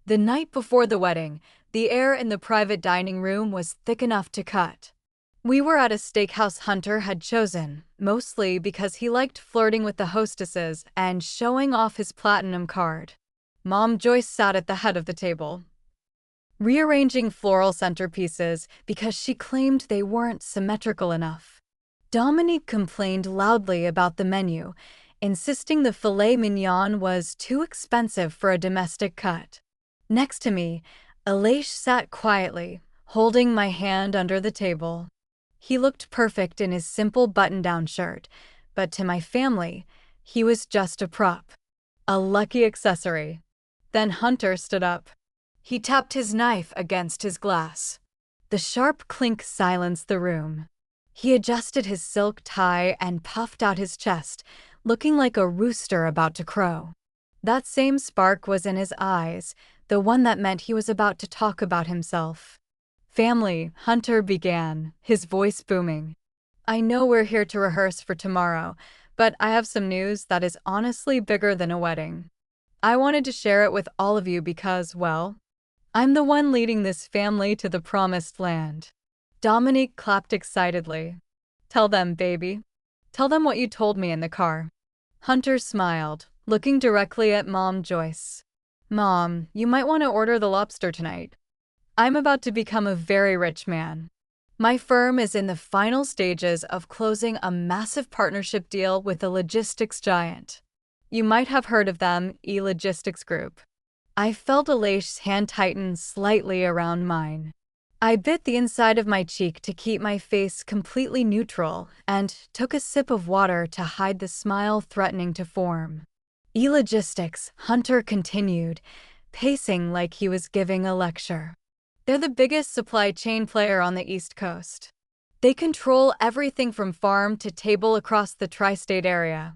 The night before the wedding, the air in the private dining room was thick enough to cut. We were at a steakhouse Hunter had chosen, mostly because he liked flirting with the hostesses and showing off his platinum card. Mom Joyce sat at the head of the table, rearranging floral centerpieces because she claimed they weren't symmetrical enough. Dominique complained loudly about the menu, insisting the filet mignon was too expensive for a domestic cut. Next to me, Aleix sat quietly, holding my hand under the table. He looked perfect in his simple button-down shirt, but to my family, he was just a prop. A lucky accessory. Then Hunter stood up. He tapped his knife against his glass. The sharp clink silenced the room. He adjusted his silk tie and puffed out his chest, looking like a rooster about to crow. That same spark was in his eyes, the one that meant he was about to talk about himself. "Family," Hunter began, his voice booming. "I know we're here to rehearse for tomorrow, but I have some news that is honestly bigger than a wedding. I wanted to share it with all of you because, well, I'm the one leading this family to the promised land." Dominique clapped excitedly. "Tell them, baby. Tell them what you told me in the car." Hunter smiled, looking directly at Mom Joyce. "Mom, you might want to order the lobster tonight. I'm about to become a very rich man. My firm is in the final stages of closing a massive partnership deal with a logistics giant. You might have heard of them, E-Logistics Group." I felt Aleix's hand tighten slightly around mine. I bit the inside of my cheek to keep my face completely neutral and took a sip of water to hide the smile threatening to form. E-Logistics, Hunter continued, pacing like he was giving a lecture. They're the biggest supply chain player on the East Coast. They control everything from farm to table across the tri-state area.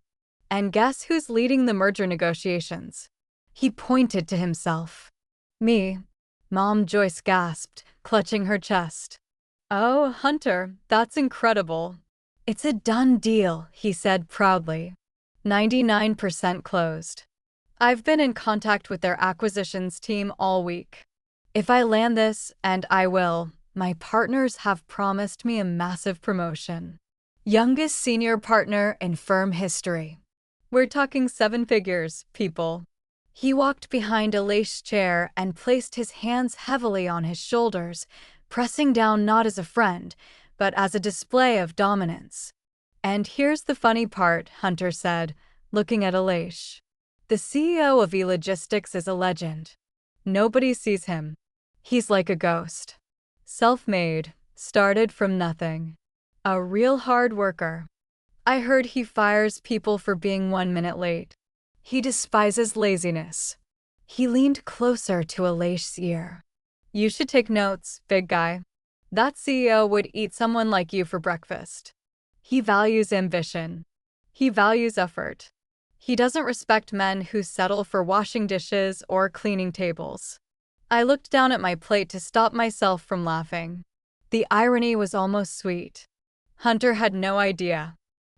And guess who's leading the merger negotiations? He pointed to himself. "Me." Mom Joyce gasped, clutching her chest. "Oh, Hunter, that's incredible." "It's a done deal," he said proudly. 99% closed. I've been in contact with their acquisitions team all week. If I land this, and I will, my partners have promised me a massive promotion. Youngest senior partner in firm history. We're talking 7 figures, people. He walked behind Aleix's chair and placed his hands heavily on his shoulders, pressing down not as a friend, but as a display of dominance. "And here's the funny part," Hunter said, looking at Aleix. "The CEO of E-Logistics is a legend. Nobody sees him. He's like a ghost. Self-made, started from nothing. A real hard worker. I heard he fires people for being 1 minute late. He despises laziness." He leaned closer to Aleix's ear. "You should take notes, big guy. That CEO would eat someone like you for breakfast. He values ambition. He values effort. He doesn't respect men who settle for washing dishes or cleaning tables." I looked down at my plate to stop myself from laughing. The irony was almost sweet. Hunter had no idea.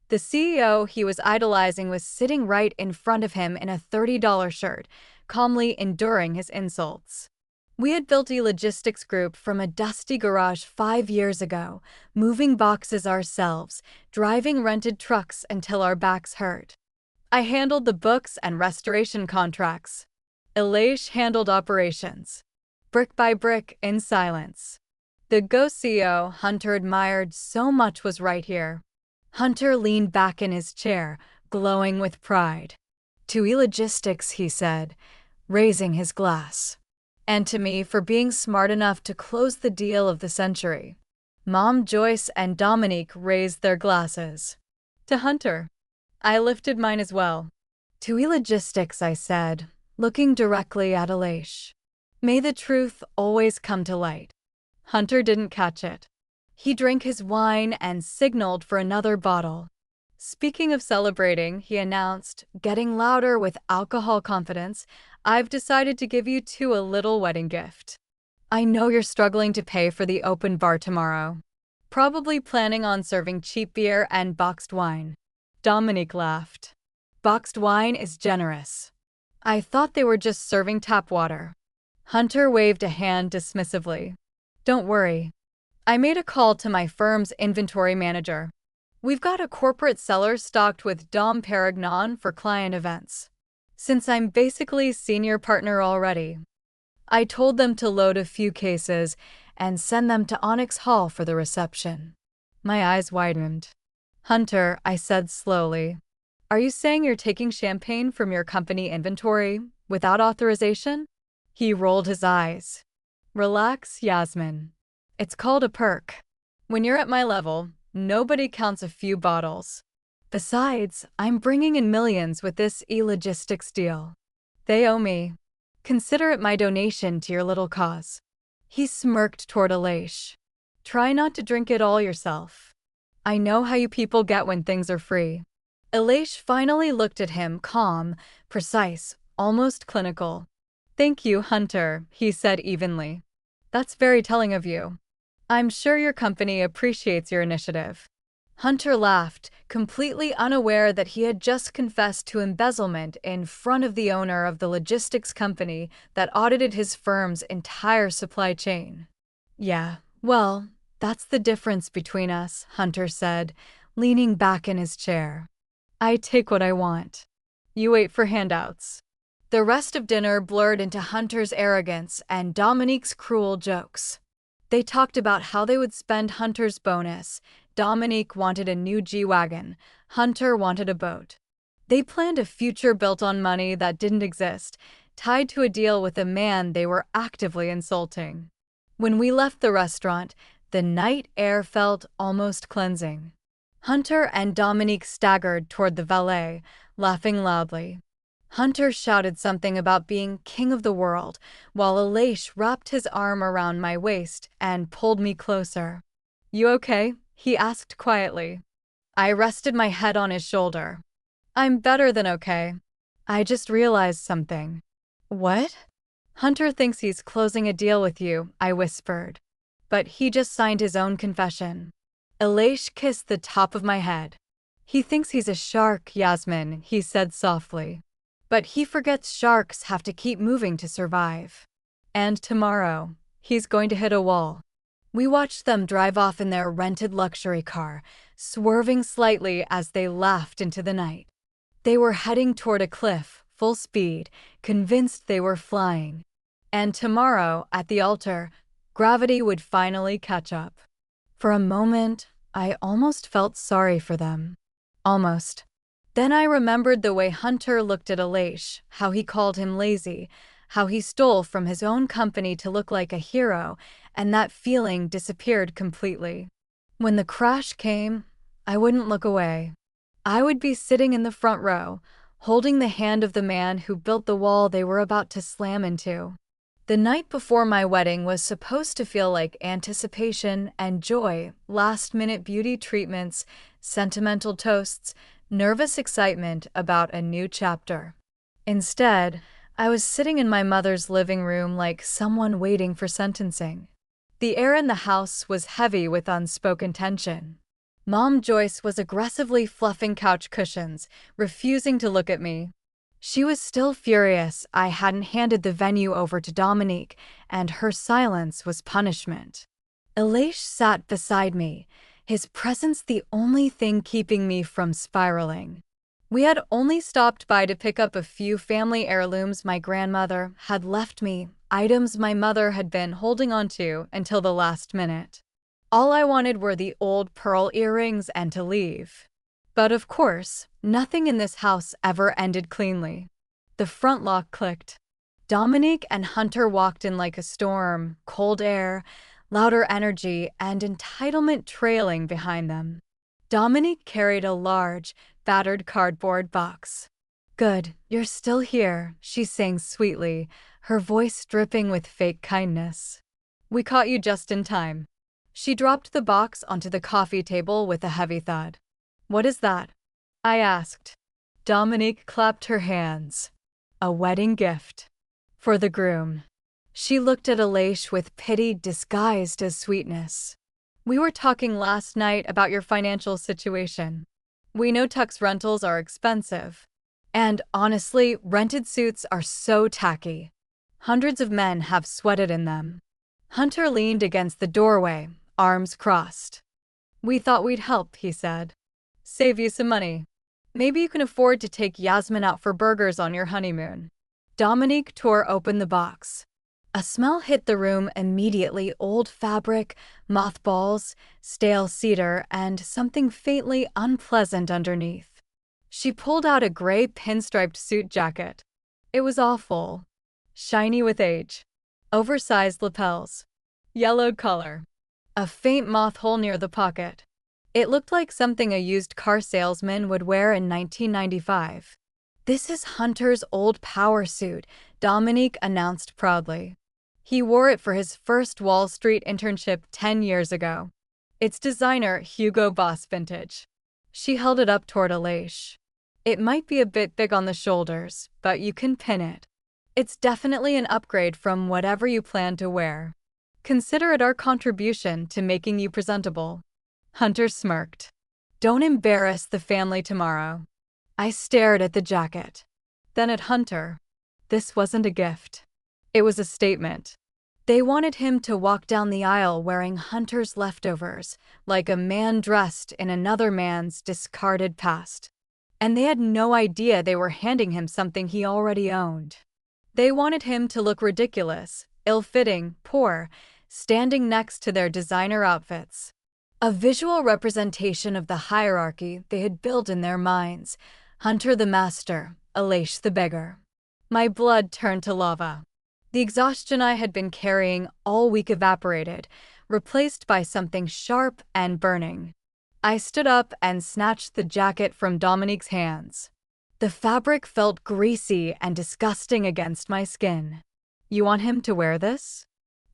The CEO he was idolizing was sitting right in front of him in a $30 shirt, calmly enduring his insults. We had built E-Logistics Group from a dusty garage 5 years ago, moving boxes ourselves, driving rented trucks until our backs hurt. I handled the books and restoration contracts. Aleix handled operations. Brick by brick, in silence. The ghost CEO Hunter admired so much was right here. Hunter leaned back in his chair, glowing with pride. "To E-Logistics," he said, raising his glass. "And to me for being smart enough to close the deal of the century." Mom Joyce and Dominique raised their glasses. "To Hunter." I lifted mine as well. "To E-Logistics," I said, looking directly at Aleix. "May the truth always come to light." Hunter didn't catch it. He drank his wine and signaled for another bottle. "Speaking of celebrating," he announced, getting louder with alcohol confidence, "I've decided to give you two a little wedding gift. I know you're struggling to pay for the open bar tomorrow. Probably planning on serving cheap beer and boxed wine." Dominique laughed. "Boxed wine is generous. I thought they were just serving tap water." Hunter waved a hand dismissively. "Don't worry. I made a call to my firm's inventory manager. We've got a corporate cellar stocked with Dom Perignon for client events. Since I'm basically senior partner already, I told them to load a few cases and send them to Onyx Hall for the reception." My eyes widened. "Hunter," I said slowly, Are you saying you're taking champagne from your company inventory without authorization? He rolled his eyes. Relax, Yasmin. It's called a perk. When you're at my level, nobody counts a few bottles. Besides, I'm bringing in millions with this e-logistics deal. They owe me. Consider it my donation to your little cause. He smirked toward Aleix. Try not to drink it all yourself. I know how you people get when things are free. Aleix finally looked at him, calm, precise, almost clinical. Thank you, Hunter, he said evenly. That's very telling of you. I'm sure your company appreciates your initiative. Hunter laughed, completely unaware that he had just confessed to embezzlement in front of the owner of the logistics company that audited his firm's entire supply chain. Yeah, well, that's the difference between us, Hunter said, leaning back in his chair. I take what I want. You wait for handouts. The rest of dinner blurred into Hunter's arrogance and Dominique's cruel jokes. They talked about how they would spend Hunter's bonus. Dominique wanted a new G-Wagon. Hunter wanted a boat. They planned a future built on money that didn't exist, tied to a deal with a man they were actively insulting. When we left the restaurant, the night air felt almost cleansing. Hunter and Dominique staggered toward the valet, laughing loudly. Hunter shouted something about being king of the world, while Aleix wrapped his arm around my waist and pulled me closer. You okay? He asked quietly. I rested my head on his shoulder. I'm better than okay. I just realized something. What? Hunter thinks he's closing a deal with you, I whispered. But he just signed his own confession. Aleix kissed the top of my head. He thinks he's a shark, Yasmin, he said softly. But he forgets sharks have to keep moving to survive. And tomorrow, he's going to hit a wall. We watched them drive off in their rented luxury car, swerving slightly as they laughed into the night. They were heading toward a cliff, full speed, convinced they were flying. And tomorrow, at the altar, gravity would finally catch up. For a moment, I almost felt sorry for them. Almost. Then I remembered the way Hunter looked at Aleix, how he called him lazy, how he stole from his own company to look like a hero, and that feeling disappeared completely. When the crash came, I wouldn't look away. I would be sitting in the front row, holding the hand of the man who built the wall they were about to slam into. The night before my wedding was supposed to feel like anticipation and joy, last-minute beauty treatments, sentimental toasts, nervous excitement about a new chapter. Instead, I was sitting in my mother's living room like someone waiting for sentencing. The air in the house was heavy with unspoken tension. Mom Joyce was aggressively fluffing couch cushions, refusing to look at me. She was still furious I hadn't handed the venue over to Dominique, and her silence was punishment. Aleix sat beside me, his presence the only thing keeping me from spiraling. We had only stopped by to pick up a few family heirlooms my grandmother had left me, items my mother had been holding onto until the last minute. All I wanted were the old pearl earrings and to leave. But of course, nothing in this house ever ended cleanly. The front lock clicked. Dominique and Hunter walked in like a storm, cold air, louder energy, and entitlement trailing behind them. Dominique carried a large, battered cardboard box. Good, you're still here, she sang sweetly, her voice dripping with fake kindness. We caught you just in time. She dropped the box onto the coffee table with a heavy thud. What is that? I asked. Dominique clapped her hands. A wedding gift. For the groom. She looked at Aleix with pity disguised as sweetness. We were talking last night about your financial situation. We know tux rentals are expensive. And honestly, rented suits are so tacky. Hundreds of men have sweated in them. Hunter leaned against the doorway, arms crossed. We thought we'd help, he said. Save you some money. Maybe you can afford to take Yasmin out for burgers on your honeymoon. Dominique tore open the box. A smell hit the room immediately, old fabric, mothballs, stale cedar, and something faintly unpleasant underneath. She pulled out a gray pinstriped suit jacket. It was awful. Shiny with age. Oversized lapels. Yellowed collar. A faint moth hole near the pocket. It looked like something a used car salesman would wear in 1995. "This is Hunter's old power suit," Dominique announced proudly. He wore it for his first Wall Street internship 10 years ago. It's designer Hugo Boss vintage. She held it up toward Aleix. "It might be a bit big on the shoulders, but you can pin it. It's definitely an upgrade from whatever you plan to wear. Consider it our contribution to making you presentable." Hunter smirked. "Don't embarrass the family tomorrow." I stared at the jacket. Then at Hunter. This wasn't a gift. It was a statement. They wanted him to walk down the aisle wearing Hunter's leftovers, like a man dressed in another man's discarded past. And they had no idea they were handing him something he already owned. They wanted him to look ridiculous, ill-fitting, poor, standing next to their designer outfits. A visual representation of the hierarchy they had built in their minds. Hunter the master, Aleix the beggar. My blood turned to lava. The exhaustion I had been carrying all week evaporated, replaced by something sharp and burning. I stood up and snatched the jacket from Dominique's hands. The fabric felt greasy and disgusting against my skin. "You want him to wear this?"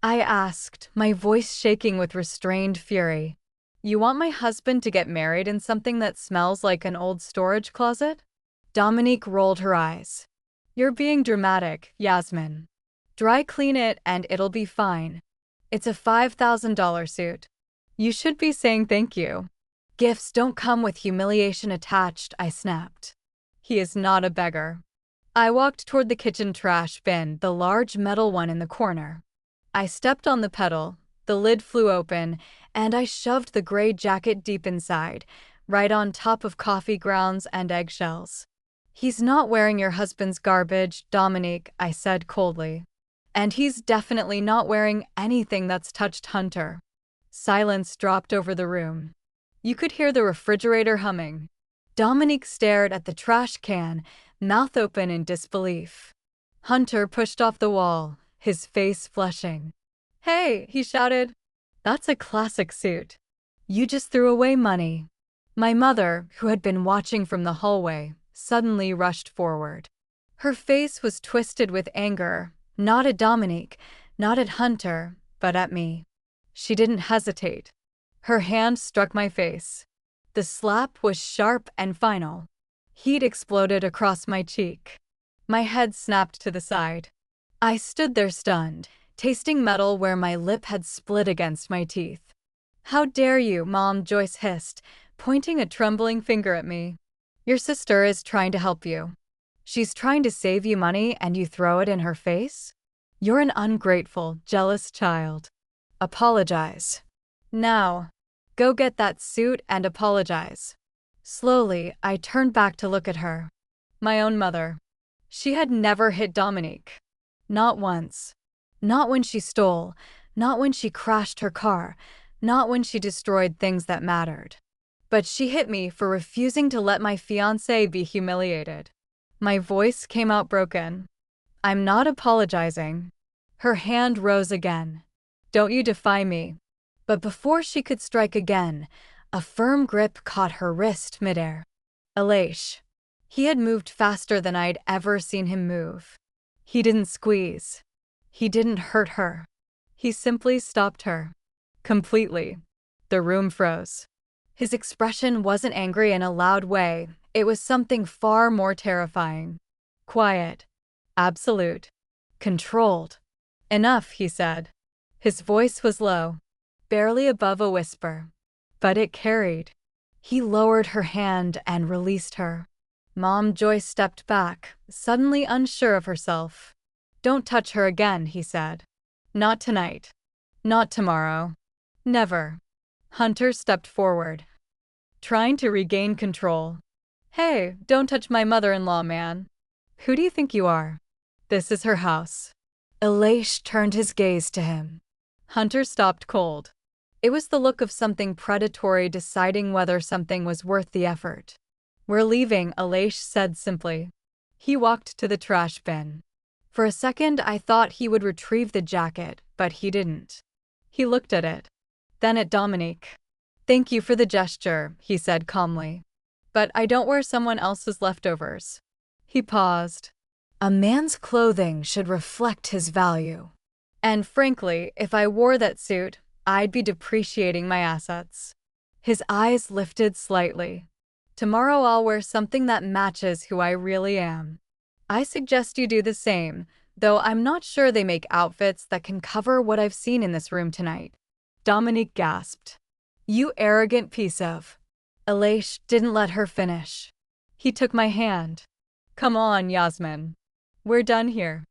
I asked, my voice shaking with restrained fury. "You want my husband to get married in something that smells like an old storage closet?" Dominique rolled her eyes. "You're being dramatic, Yasmin. Dry clean it and it'll be fine. It's a $5,000 suit. You should be saying thank you." "Gifts don't come with humiliation attached," I snapped. "He is not a beggar." I walked toward the kitchen trash bin, the large metal one in the corner. I stepped on the pedal, the lid flew open, and I shoved the gray jacket deep inside, right on top of coffee grounds and eggshells. "He's not wearing your husband's garbage, Dominique," I said coldly. "And he's definitely not wearing anything that's touched Hunter." Silence dropped over the room. You could hear the refrigerator humming. Dominique stared at the trash can, mouth open in disbelief. Hunter pushed off the wall, his face flushing. "Hey," he shouted. "That's a classic suit. You just threw away money." My mother, who had been watching from the hallway, suddenly rushed forward. Her face was twisted with anger, not at Dominique, not at Hunter, but at me. She didn't hesitate. Her hand struck my face. The slap was sharp and final. Heat exploded across my cheek. My head snapped to the side. I stood there stunned, tasting metal where my lip had split against my teeth. "How dare you, Mom," Joyce hissed, pointing a trembling finger at me. "Your sister is trying to help you. She's trying to save you money and you throw it in her face? You're an ungrateful, jealous child. Apologize. Now. Go get that suit and apologize." Slowly, I turned back to look at her. My own mother. She had never hit Dominique. Not once. Not when she stole, not when she crashed her car, not when she destroyed things that mattered. But she hit me for refusing to let my fiancé be humiliated. My voice came out broken. "I'm not apologizing." Her hand rose again. "Don't you defy me." But before she could strike again, a firm grip caught her wrist midair. Aleix. He had moved faster than I'd ever seen him move. He didn't squeeze. He didn't hurt her. He simply stopped her. Completely. The room froze. His expression wasn't angry in a loud way. It was something far more terrifying. Quiet. Absolute. Controlled. "Enough," he said. His voice was low, barely above a whisper. But it carried. He lowered her hand and released her. Mom Joyce stepped back, suddenly unsure of herself. "Don't touch her again," he said. "Not tonight. Not tomorrow. Never." Hunter stepped forward, trying to regain control. "Hey, don't touch my mother-in-law, man. Who do you think you are? This is her house." Aleix turned his gaze to him. Hunter stopped cold. It was the look of something predatory deciding whether something was worth the effort. We're leaving, Aleix said simply. He walked to the trash bin. For a second, I thought he would retrieve the jacket, but he didn't. He looked at it. Then at Dominique. Thank you for the gesture, he said calmly. But I don't wear someone else's leftovers. He paused. A man's clothing should reflect his value. And frankly, if I wore that suit, I'd be depreciating my assets. His eyes lifted slightly. Tomorrow I'll wear something that matches who I really am. I suggest you do the same, though I'm not sure they make outfits that can cover what I've seen in this room tonight. Dominique gasped. You arrogant piece of. Aleix didn't let her finish. He took my hand. Come on, Yasmin. We're done here.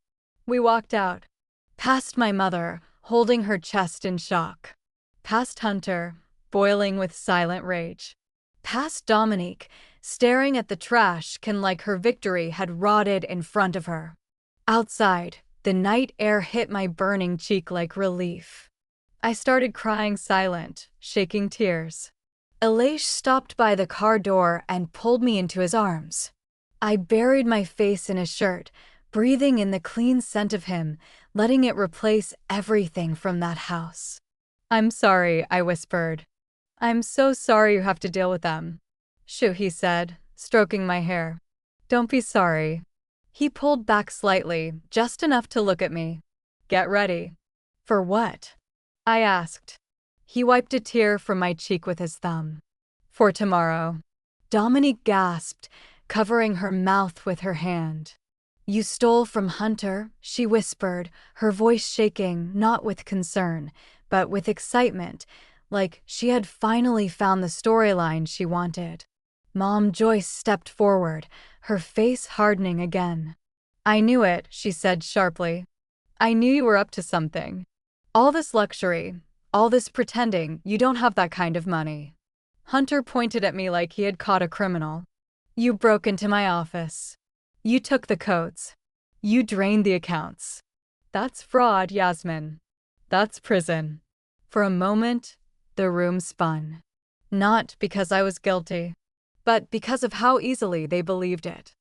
We walked out. Past my mother, holding her chest in shock. Past Hunter, boiling with silent rage. Past Dominique, staring at the trash can like her victory had rotted in front of her. Outside, the night air hit my burning cheek like relief. I started crying silent, shaking tears. Aleix stopped by the car door and pulled me into his arms. I buried my face in his shirt, breathing in the clean scent of him, letting it replace everything from that house. I'm sorry, I whispered. I'm so sorry you have to deal with them. Shoo, he said, stroking my hair. Don't be sorry. He pulled back slightly, just enough to look at me. Get ready. For what? I asked. He wiped a tear from my cheek with his thumb. For tomorrow. Dominique gasped, covering her mouth with her hand. You stole from Hunter, she whispered, her voice shaking, not with concern, but with excitement, like she had finally found the storyline she wanted. Mom Joyce stepped forward, her face hardening again. I knew it, she said sharply. I knew you were up to something. All this luxury, all this pretending you don't have that kind of money. Hunter pointed at me like he had caught a criminal. You broke into my office. You took the coats. You drained the accounts. That's fraud, Yasmin. That's prison. For a moment, the room spun. Not because I was guilty, but because of how easily they believed it.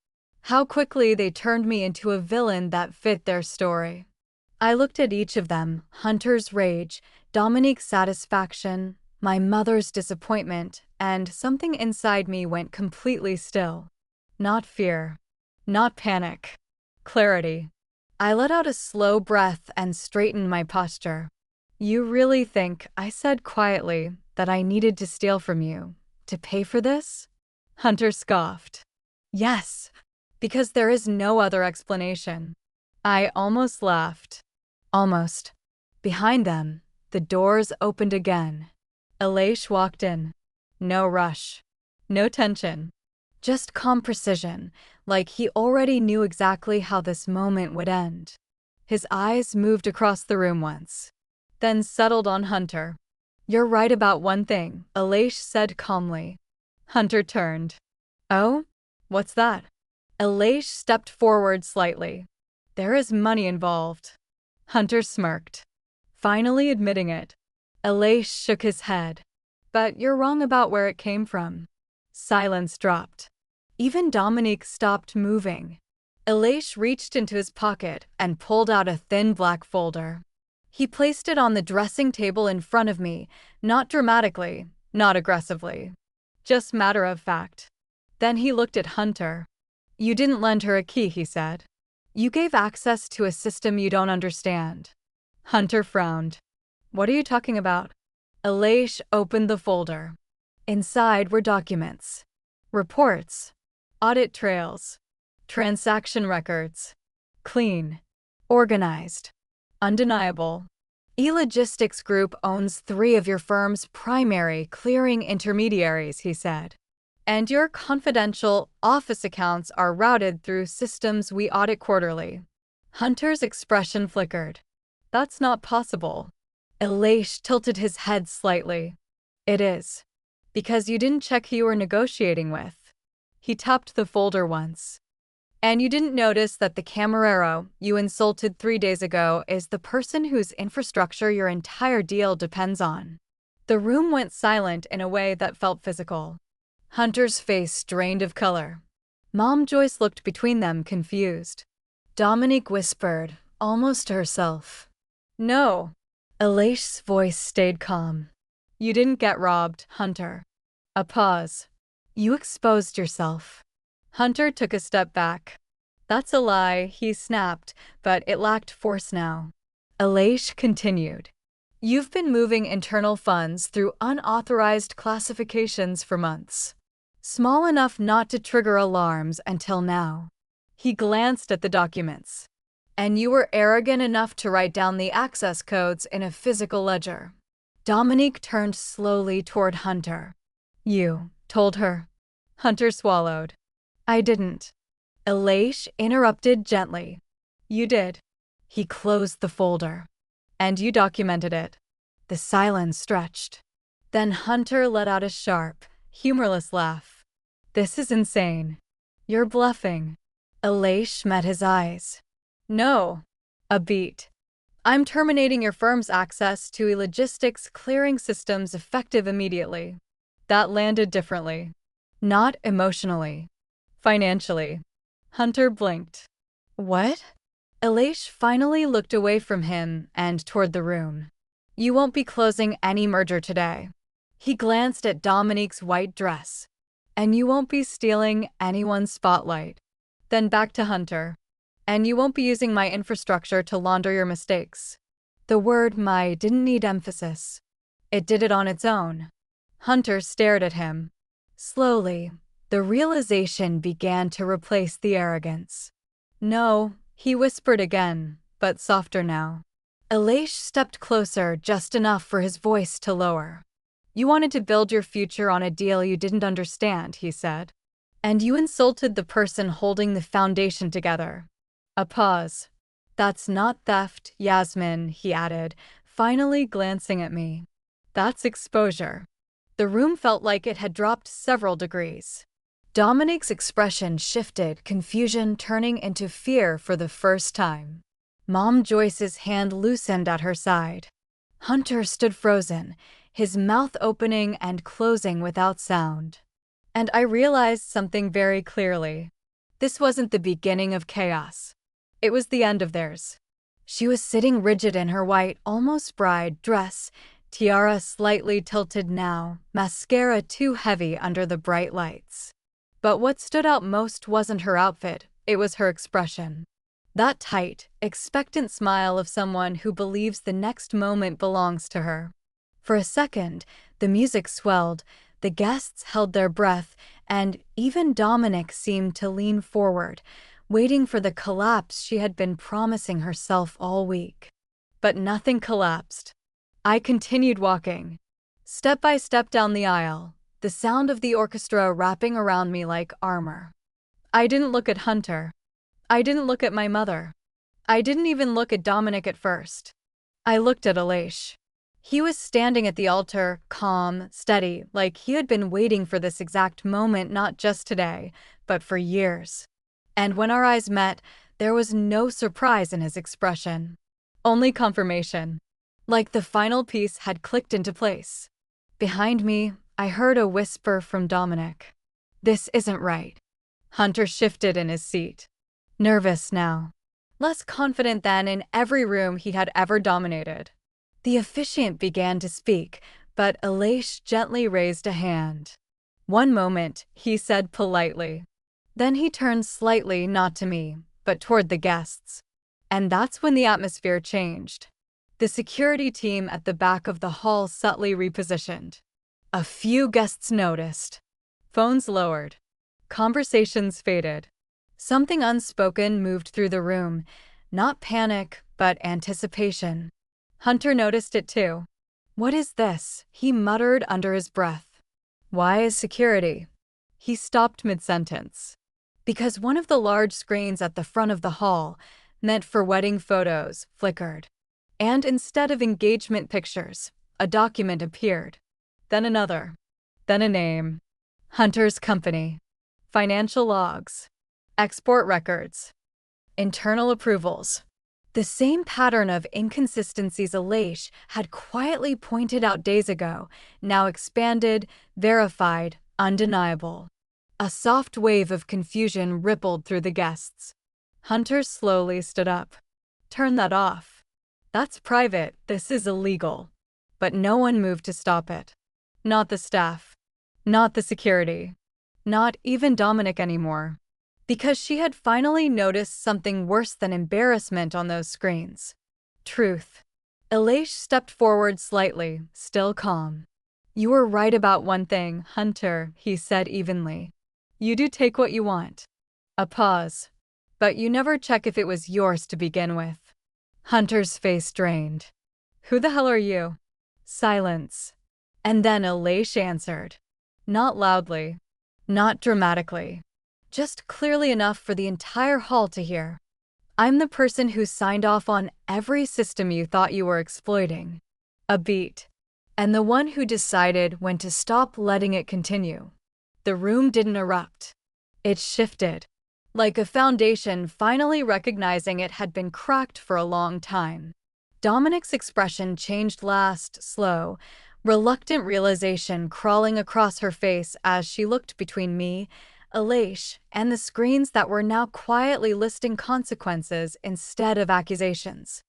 How quickly they turned me into a villain that fit their story. I looked at each of them, Hunter's rage, Dominique's satisfaction, my mother's disappointment, and something inside me went completely still. Not fear. Not panic. Clarity. I let out a slow breath and straightened my posture. You really think, I said quietly, that I needed to steal from you, to pay for this? Hunter scoffed. Yes, because there is no other explanation. I almost laughed. Almost. Behind them, the doors opened again. Aleix walked in. No rush. No tension. Just calm precision, like he already knew exactly how this moment would end. His eyes moved across the room once, then settled on Hunter. You're right about one thing, Aleix said calmly. Hunter turned. Oh? What's that? Aleix stepped forward slightly. There is money involved. Hunter smirked, finally admitting it. Aleix shook his head. But you're wrong about where it came from. Silence dropped. Even Dominique stopped moving. Aleix reached into his pocket and pulled out a thin black folder. He placed it on the dressing table in front of me, not dramatically, not aggressively. Just matter of fact. Then he looked at Hunter. You didn't lend her a key, he said. You gave access to a system you don't understand. Hunter frowned. What are you talking about? Aleix opened the folder. Inside were documents. Reports. Audit trails. Transaction records. Clean. Organized. Undeniable. E-Logistics Group owns 3 of your firm's primary clearing intermediaries, he said. And your confidential office accounts are routed through systems we audit quarterly. Hunter's expression flickered. That's not possible. Aleix tilted his head slightly. It is. Because you didn't check who you were negotiating with. He tapped the folder once. And you didn't notice that the Camarero you insulted 3 days ago is the person whose infrastructure your entire deal depends on. The room went silent in a way that felt physical. Hunter's face drained of color. Mom Joyce looked between them, confused. Dominique whispered, almost to herself. No. Alaish's voice stayed calm. You didn't get robbed, Hunter. A pause. You exposed yourself. Hunter took a step back. That's a lie, he snapped, but it lacked force now. Alaish continued. You've been moving internal funds through unauthorized classifications for months. Small enough not to trigger alarms until now. He glanced at the documents. And you were arrogant enough to write down the access codes in a physical ledger. Dominique turned slowly toward Hunter. You told her. Hunter swallowed. I didn't. Alaish interrupted gently. You did. He closed the folder. And you documented it. The silence stretched. Then Hunter let out a sharp, humorless laugh. This is insane. You're bluffing. Alaish met his eyes. No. A beat. I'm terminating your firm's access to e-logistics clearing systems effective immediately. That landed differently. Not emotionally. Financially. Hunter blinked. What? Alaish finally looked away from him and toward the room. You won't be closing any merger today. He glanced at Dominique's white dress. And you won't be stealing anyone's spotlight. Then back to Hunter. And you won't be using my infrastructure to launder your mistakes. The word "my" didn't need emphasis. It did it on its own. Hunter stared at him. Slowly, the realization began to replace the arrogance. No, he whispered again, but softer now. Alaish stepped closer just enough for his voice to lower. You wanted to build your future on a deal you didn't understand, he said. And you insulted the person holding the foundation together. A pause. That's not theft, Yasmin, he added, finally glancing at me. That's exposure. The room felt like it had dropped several degrees. Dominique's expression shifted, confusion turning into fear for the first time. Mom Joyce's hand loosened at her side. Hunter stood frozen, his mouth opening and closing without sound. And I realized something very clearly. This wasn't the beginning of chaos. It was the end of theirs. She was sitting rigid in her white, almost bride dress, tiara slightly tilted now, mascara too heavy under the bright lights. But what stood out most wasn't her outfit, it was her expression. That tight, expectant smile of someone who believes the next moment belongs to her. For a second, the music swelled, the guests held their breath, and even Dominique seemed to lean forward, waiting for the collapse she had been promising herself all week. But nothing collapsed. I continued walking, step by step down the aisle, the sound of the orchestra wrapping around me like armor. I didn't look at Hunter. I didn't look at my mother. I didn't even look at Dominique at first. I looked at Alaish. He was standing at the altar, calm, steady, like he had been waiting for this exact moment not just today, but for years. And when our eyes met, there was no surprise in his expression. Only confirmation. Like the final piece had clicked into place. Behind me, I heard a whisper from Dominique. This isn't right. Hunter shifted in his seat. Nervous now. Less confident than in every room he had ever dominated. The officiant began to speak, but Alaish gently raised a hand. One moment, he said politely. Then he turned slightly, not to me, but toward the guests. And that's when the atmosphere changed. The security team at the back of the hall subtly repositioned. A few guests noticed. Phones lowered. Conversations faded. Something unspoken moved through the room, not panic, but anticipation. Hunter noticed it too. What is this? He muttered under his breath. Why is security? He stopped mid-sentence. Because one of the large screens at the front of the hall, meant for wedding photos, flickered. And instead of engagement pictures, a document appeared. Then another. Then a name. Hunter's company. Financial logs. Export records. Internal approvals. The same pattern of inconsistencies Alaish had quietly pointed out days ago, now expanded, verified, undeniable. A soft wave of confusion rippled through the guests. Hunter slowly stood up. Turn that off. That's private, this is illegal. But no one moved to stop it. Not the staff. Not the security. Not even Dominic anymore. Because she had finally noticed something worse than embarrassment on those screens. Truth. Elaish stepped forward slightly, still calm. You were right about one thing, Hunter, he said evenly. You do take what you want. A pause. But you never check if it was yours to begin with. Hunter's face drained. Who the hell are you? Silence. And then Elaish answered. Not loudly. Not dramatically. Just clearly enough for the entire hall to hear. I'm the person who signed off on every system you thought you were exploiting. A beat. And the one who decided when to stop letting it continue. The room didn't erupt. It shifted. Like a foundation finally recognizing it had been cracked for a long time. Dominic's expression changed last, slow, reluctant realization crawling across her face as she looked between me, Elaish, and the screens that were now quietly listing consequences instead of accusations.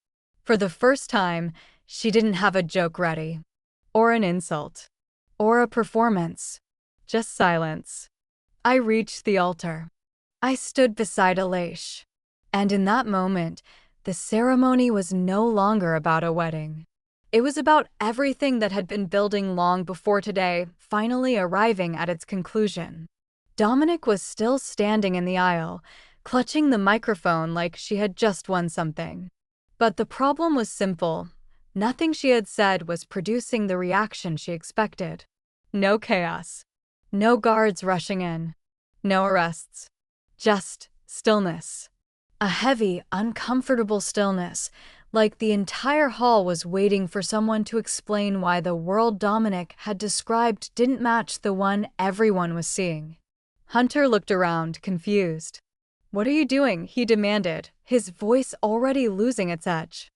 For the first time, she didn't have a joke ready. Or an insult. Or a performance. Just silence. I reached the altar. I stood beside Elaish. And in that moment, the ceremony was no longer about a wedding. It was about everything that had been building long before today, finally arriving at its conclusion. Dominic was still standing in the aisle, clutching the microphone like she had just won something. But the problem was simple. Nothing she had said was producing the reaction she expected. No chaos. No guards rushing in. No arrests. Just stillness. A heavy, uncomfortable stillness, like the entire hall was waiting for someone to explain why the world Dominic had described didn't match the one everyone was seeing. Hunter looked around, confused. What are you doing? He demanded, his voice already losing its edge.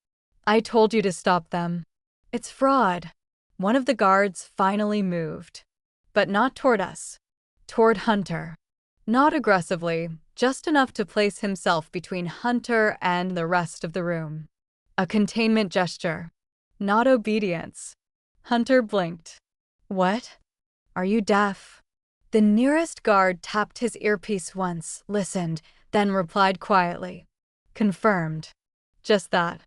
I told you to stop them. It's fraud. One of the guards finally moved. But not toward us. Toward Hunter. Not aggressively, just enough to place himself between Hunter and the rest of the room. A containment gesture. Not obedience. Hunter blinked. What? Are you deaf? The nearest guard tapped his earpiece once, listened, then replied quietly. Confirmed. Just that.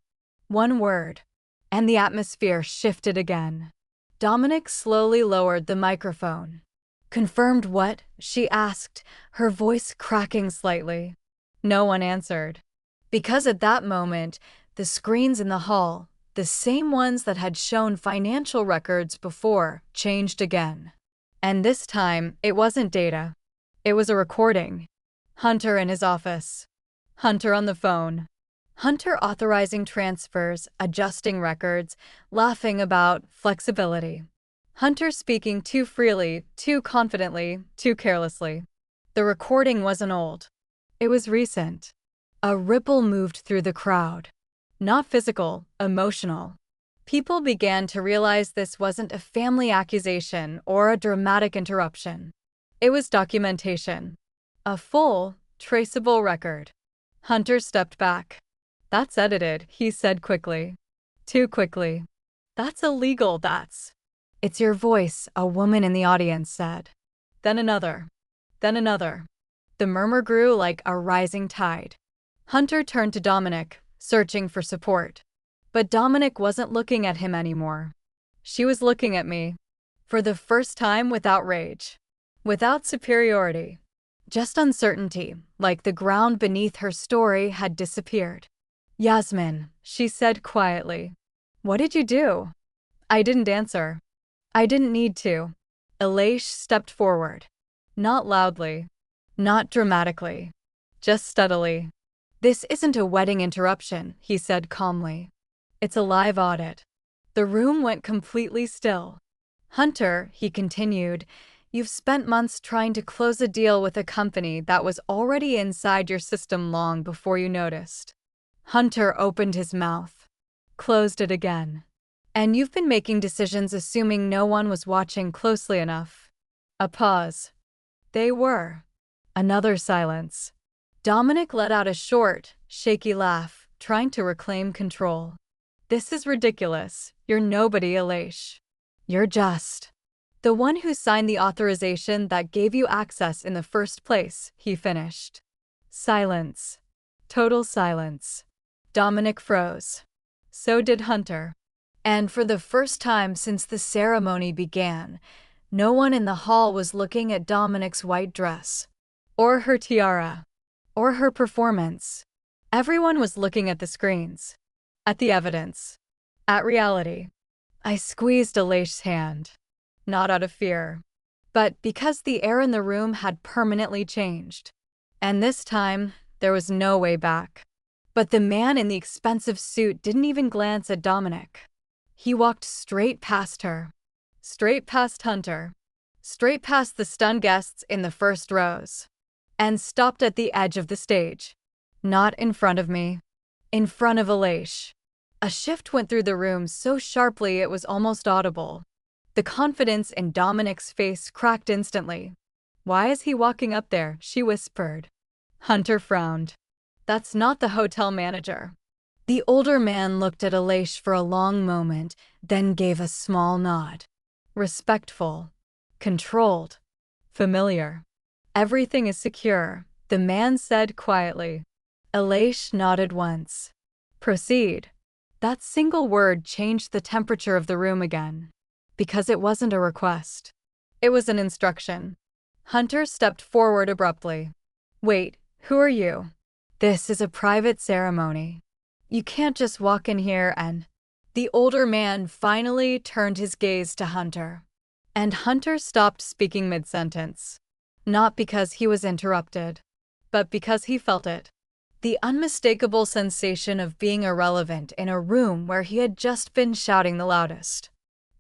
One word. And the atmosphere shifted again. Dominic slowly lowered the microphone. Confirmed what? She asked, her voice cracking slightly. No one answered. Because at that moment, the screens in the hall, the same ones that had shown financial records before, changed again. And this time, it wasn't data. It was a recording. Hunter in his office. Hunter on the phone. Hunter authorizing transfers, adjusting records, laughing about flexibility. Hunter speaking too freely, too confidently, too carelessly. The recording wasn't old. It was recent. A ripple moved through the crowd. Not physical, emotional. People began to realize this wasn't a family accusation or a dramatic interruption. It was documentation. A full, traceable record. Hunter stepped back. That's edited, he said quickly. Too quickly. That's illegal, that's. It's your voice, a woman in the audience said. Then another. Then another. The murmur grew like a rising tide. Hunter turned to Dominic, searching for support. But Dominic wasn't looking at him anymore. She was looking at me. For the first time without rage. Without superiority. Just uncertainty, like the ground beneath her story had disappeared. Yasmin, she said quietly. What did you do? I didn't answer. I didn't need to. Elaish stepped forward. Not loudly. Not dramatically. Just steadily. This isn't a wedding interruption, he said calmly. It's a live audit. The room went completely still. Hunter, he continued, you've spent months trying to close a deal with a company that was already inside your system long before you noticed. Hunter opened his mouth. Closed it again. And you've been making decisions assuming no one was watching closely enough. A pause. They were. Another silence. Dominic let out a short, shaky laugh, trying to reclaim control. This is ridiculous. You're nobody, Aleix. You're just the one who signed the authorization that gave you access in the first place, he finished. Silence. Total silence. Dominic froze. So did Hunter. And for the first time since the ceremony began, no one in the hall was looking at Dominic's white dress, or her tiara, or her performance. Everyone was looking at the screens, at the evidence, at reality. I squeezed Aleix's hand, not out of fear, but because the air in the room had permanently changed. And this time, there was no way back. But the man in the expensive suit didn't even glance at Dominic. He walked straight past her, straight past Hunter, straight past the stunned guests in the first rows, and stopped at the edge of the stage. Not in front of me, in front of Aleix. A shift went through the room so sharply it was almost audible. The confidence in Dominic's face cracked instantly. "Why is he walking up there?" she whispered. Hunter frowned. "That's not the hotel manager." The older man looked at Aleix for a long moment, then gave a small nod. Respectful, controlled, familiar. "Everything is secure," the man said quietly. Aleix nodded once. "Proceed." That single word changed the temperature of the room again. Because it wasn't a request. It was an instruction. Hunter stepped forward abruptly. "Wait, who are you? This is a private ceremony. You can't just walk in here and—" The older man finally turned his gaze to Hunter. And Hunter stopped speaking mid-sentence. Not because he was interrupted, but because he felt it. The unmistakable sensation of being irrelevant in a room where he had just been shouting the loudest.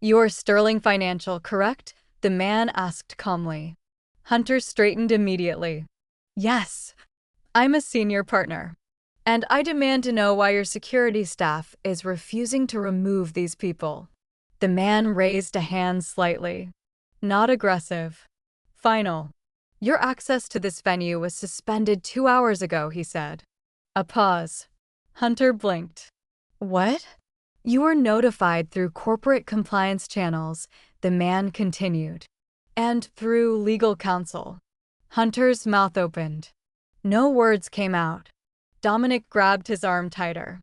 "You're Sterling Financial, correct?" the man asked calmly. Hunter straightened immediately. "Yes. I'm a senior partner. And I demand to know why your security staff is refusing to remove these people." The man raised a hand slightly. Not aggressive. Final. "Your access to this venue was suspended 2 hours ago," he said. A pause. Hunter blinked. "What?" "You were notified through corporate compliance channels," the man continued. "And through legal counsel." Hunter's mouth opened. No words came out. Dominic grabbed his arm tighter.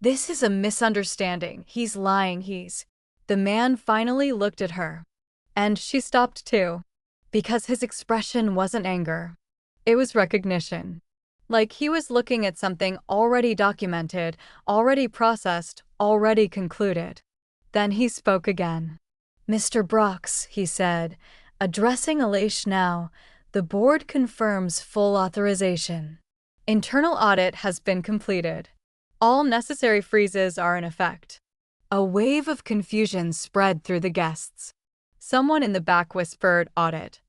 "This is a misunderstanding. He's lying. The man finally looked at her. And she stopped too. Because his expression wasn't anger. It was recognition. Like he was looking at something already documented, already processed, already concluded. Then he spoke again. "Mr. Brox," he said, addressing Aleix now, "the board confirms full authorization. Internal audit has been completed. All necessary freezes are in effect." A wave of confusion spread through the guests. Someone in the back whispered, "Audit."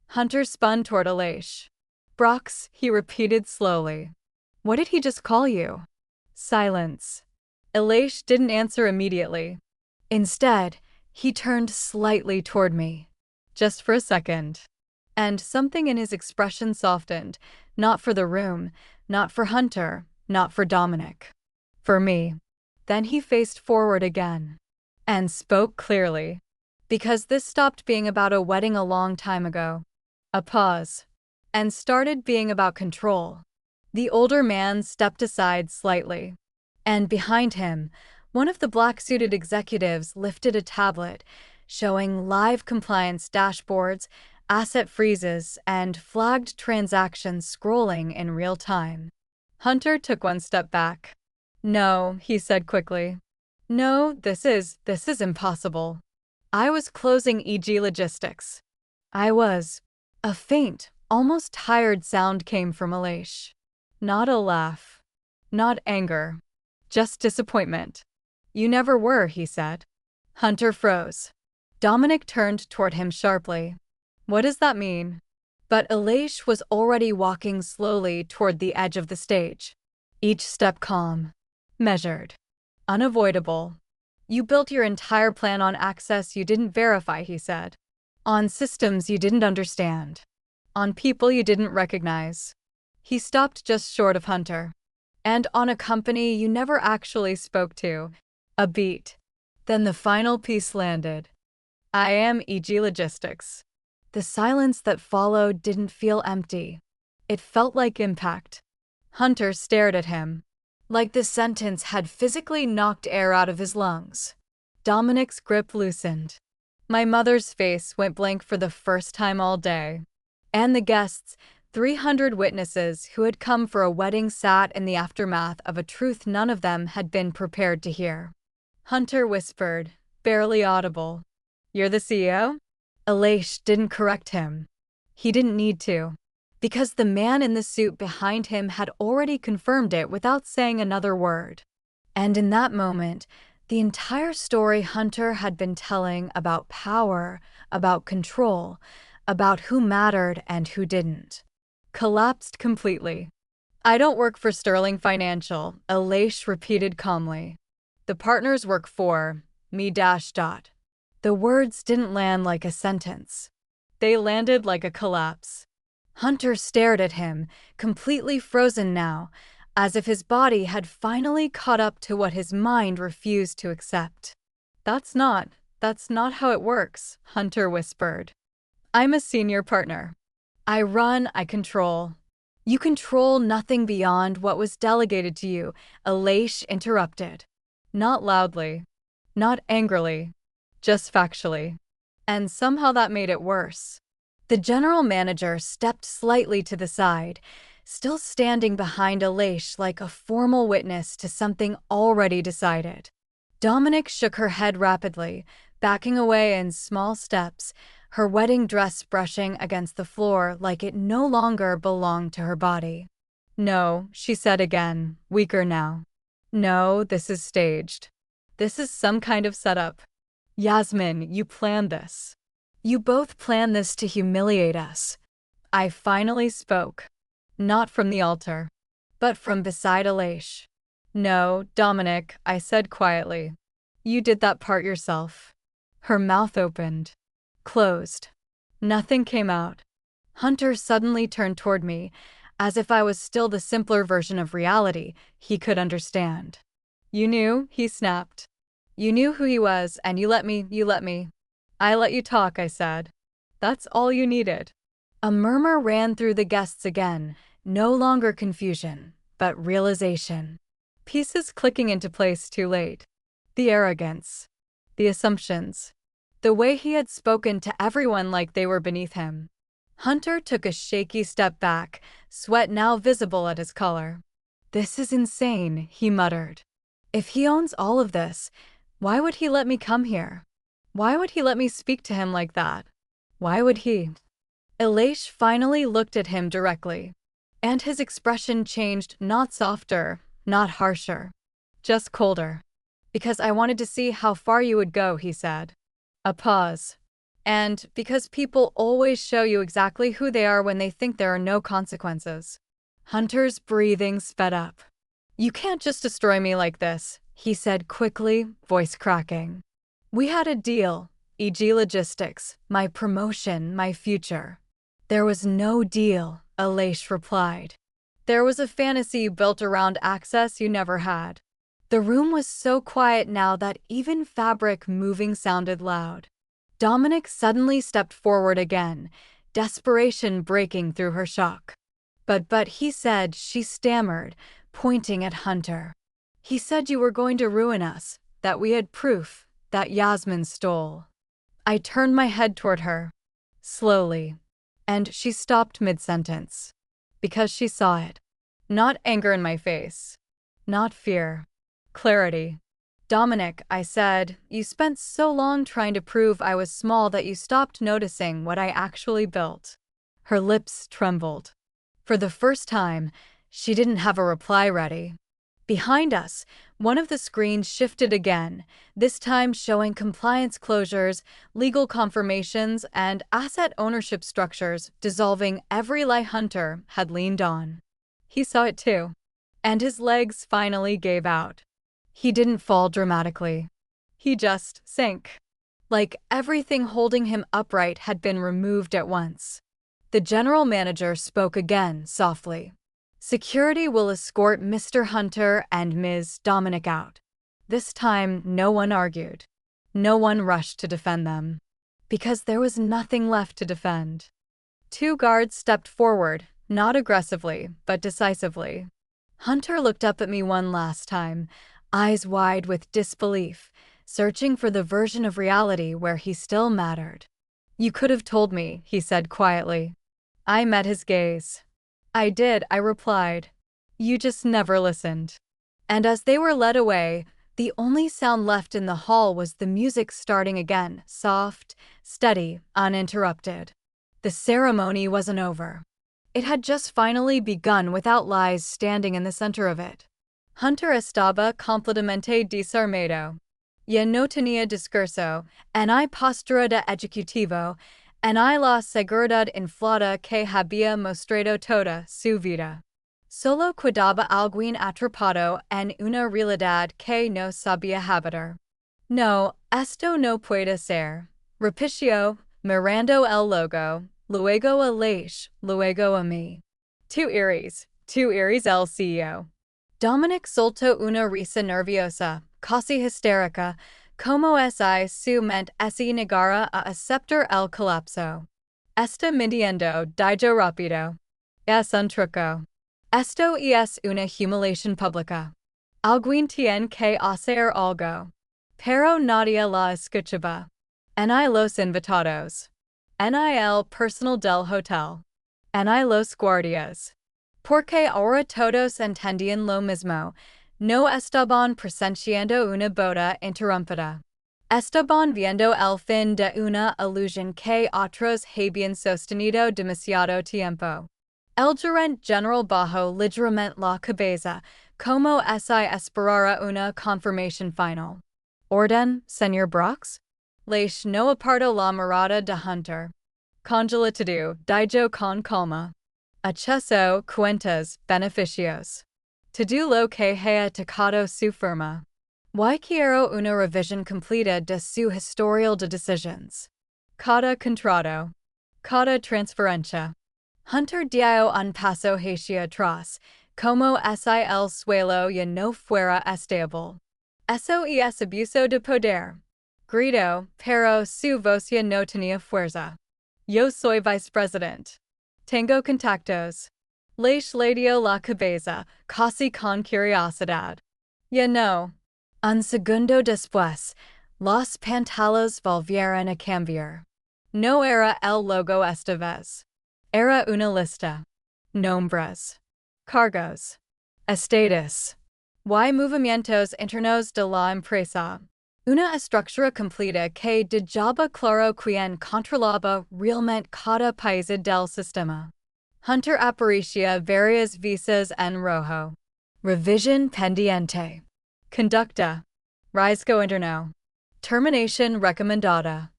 Hunter spun toward Aleix. "Brox," he repeated slowly. "What did he just call you?" Silence. Aleix didn't answer immediately. Instead, he turned slightly toward me. Just for a second. And something in his expression softened, not for the room, not for Hunter, not for Dominic. For me. Then he faced forward again. And spoke clearly. Because this stopped being about a wedding a long time ago. A pause. And started being about control. The older man stepped aside slightly. And behind him, one of the black-suited executives lifted a tablet, showing live compliance dashboards, asset freezes, and flagged transactions scrolling in real time. Hunter took one step back. "No," he said quickly. "No, this is impossible. I was closing EG Logistics. I was." A faint, almost tired sound came from Aleix. Not a laugh. Not anger. Just disappointment. "You never were," he said. Hunter froze. Dominic turned toward him sharply. "What does that mean?" But Aleix was already walking slowly toward the edge of the stage. Each step calm. Measured. Unavoidable. "You built your entire plan on access you didn't verify," he said. on systems you didn't understand, on people you didn't recognize. He stopped just short of Hunter. And on a company you never actually spoke to. A beat. Then the final piece landed. I am EG Logistics. The silence that followed didn't feel empty. It felt like impact. Hunter stared at him, like this sentence had physically knocked air out of his lungs. Dominic's grip loosened. My mother's face went blank for the first time all day. And the guests, 300 witnesses who had come for a wedding, sat in the aftermath of a truth none of them had been prepared to hear. Hunter whispered, barely audible, "You're the CEO?" Aleix didn't correct him. He didn't need to, because the man in the suit behind him had already confirmed it without saying another word. And in that moment, the entire story Hunter had been telling about power, about control, about who mattered and who didn't, collapsed completely. I don't work for Sterling Financial, Aleix repeated calmly. The partners work for me. The words didn't land like a sentence. They landed like a collapse. Hunter stared at him, completely frozen now, as if his body had finally caught up to what his mind refused to accept. That's not how it works," Hunter whispered. "I'm a senior partner. I run, I control. You control nothing beyond what was delegated to you," Aleix interrupted. Not loudly, not angrily, just factually. And somehow that made it worse. The general manager stepped slightly to the side, still standing behind Aleix like a formal witness to something already decided. Dominic shook her head rapidly, backing away in small steps, her wedding dress brushing against the floor like it no longer belonged to her body. "No," she said again, weaker now. "No, this is staged. This is some kind of setup. Yasmin, you planned this. You both planned this to humiliate us." I finally spoke. Not from the altar, but from beside Aleix. "No, Dominic," I said quietly. "You did that part yourself." Her mouth opened, closed. Nothing came out. Hunter suddenly turned toward me, as if I was still the simpler version of reality he could understand. "You knew," he snapped. "You knew who he was, and you let me. I let you talk," I said. "That's all you needed." A murmur ran through the guests again, no longer confusion, but realization. Pieces clicking into place too late. The arrogance. The assumptions. The way he had spoken to everyone like they were beneath him. Hunter took a shaky step back, sweat now visible at his collar. "This is insane," he muttered. "If he owns all of this, why would he let me come here? Why would he let me speak to him like that? Why would he?" Aleix finally looked at him directly, and his expression changed, not softer, not harsher, just colder. "Because I wanted to see how far you would go," he said. A pause. "And because people always show you exactly who they are when they think there are no consequences." Hunter's breathing sped up. "You can't just destroy me like this," he said quickly, voice cracking. "We had a deal, EG Logistics, my promotion, my future." "There was no deal," Aleix replied. "There was a fantasy you built around access you never had." The room was so quiet now that even fabric moving sounded loud. Dominic suddenly stepped forward again, desperation breaking through her shock. But he said," she stammered, pointing at Hunter. "He said you were going to ruin us, that we had proof, that Yasmin stole." I turned my head toward her, slowly, and she stopped mid-sentence. Because she saw it. Not anger in my face. Not fear. Clarity. "Dominic," I said, "you spent so long trying to prove I was small that you stopped noticing what I actually built." Her lips trembled. For the first time, she didn't have a reply ready. Behind us, one of the screens shifted again, this time showing compliance closures, legal confirmations, and asset ownership structures dissolving every lie Hunter had leaned on. He saw it too. And his legs finally gave out. He didn't fall dramatically. He just sank. like everything holding him upright had been removed at once. The general manager spoke again, softly. Security will escort Mr. Hunter and Ms. Dominic out. This time, no one argued. No one rushed to defend them. Because there was nothing left to defend. 2 guards stepped forward, not aggressively, but decisively. Hunter looked up at me one last time, eyes wide with disbelief, searching for the version of reality where he still mattered. "You could have told me," he said quietly. I met his gaze. "I did," I replied. "You just never listened." And as they were led away, the only sound left in the hall was the music starting again, soft, steady, uninterrupted. The ceremony wasn't over. It had just finally begun without lies standing in the center of it. Hunter estaba completamente desarmado. Ya no tenía discurso, en I postura de ejecutivo, en I la seguridad inflada que había mostrado toda su vida. Solo quedaba alguien atrapado en una realidad que no sabía habitar. "No, esto no puede ser", repitió, mirando el logo, luego a Leish, luego a mí. Two Eries el CEO. Dominic soltó una risa nerviosa, casi histérica, como si su mente se negara a aceptar el colapso. "Está mintiendo, dijo rápido. Es un truco. Esto es una humiliación pública. Alguien tiene que hacer algo." Pero nadie la escuchaba. Ni los invitados. Ni el personal del hotel. Ni los guardias. Porque ahora todos entendían lo mismo. No estaban presenciando una boda interrumpida. Estaban viendo el fin de una ilusión que otros habían sostenido demasiado tiempo. El gerente general bajó ligeramente la cabeza, como si esperara una confirmación final. "Orden, Señor Brox?" Leish no apartó la mirada de Hunter. "Congelatido, dijo con calma. Acceso, cuentas, beneficios. Todo lo que haya tocado su firma. Y quiero una revisión completa de su historial de decisiones. Cada contrato. Cada transferencia." Hunter dio un paso hacia atrás, como si el suelo ya no fuera estable. "Eso es abuso de poder", gritó, pero su voz ya no tenía fuerza. "Yo soy vicepresidente. Tengo contactos." Leish le dio la cabeza, casi con curiosidad. "Ya no." Un segundo después, los pantallas volvieron a cambiar. No era el logo esta vez. Era una lista. Nombres. Cargos. Estatus. Y movimientos internos de la empresa. Una estructura completa que dejaba claro quien controlaba realmente cada país del sistema. Hunter aparecía varias veces en rojo. Revisión pendiente. Conducta. Riesgo interno. Terminación recomendada.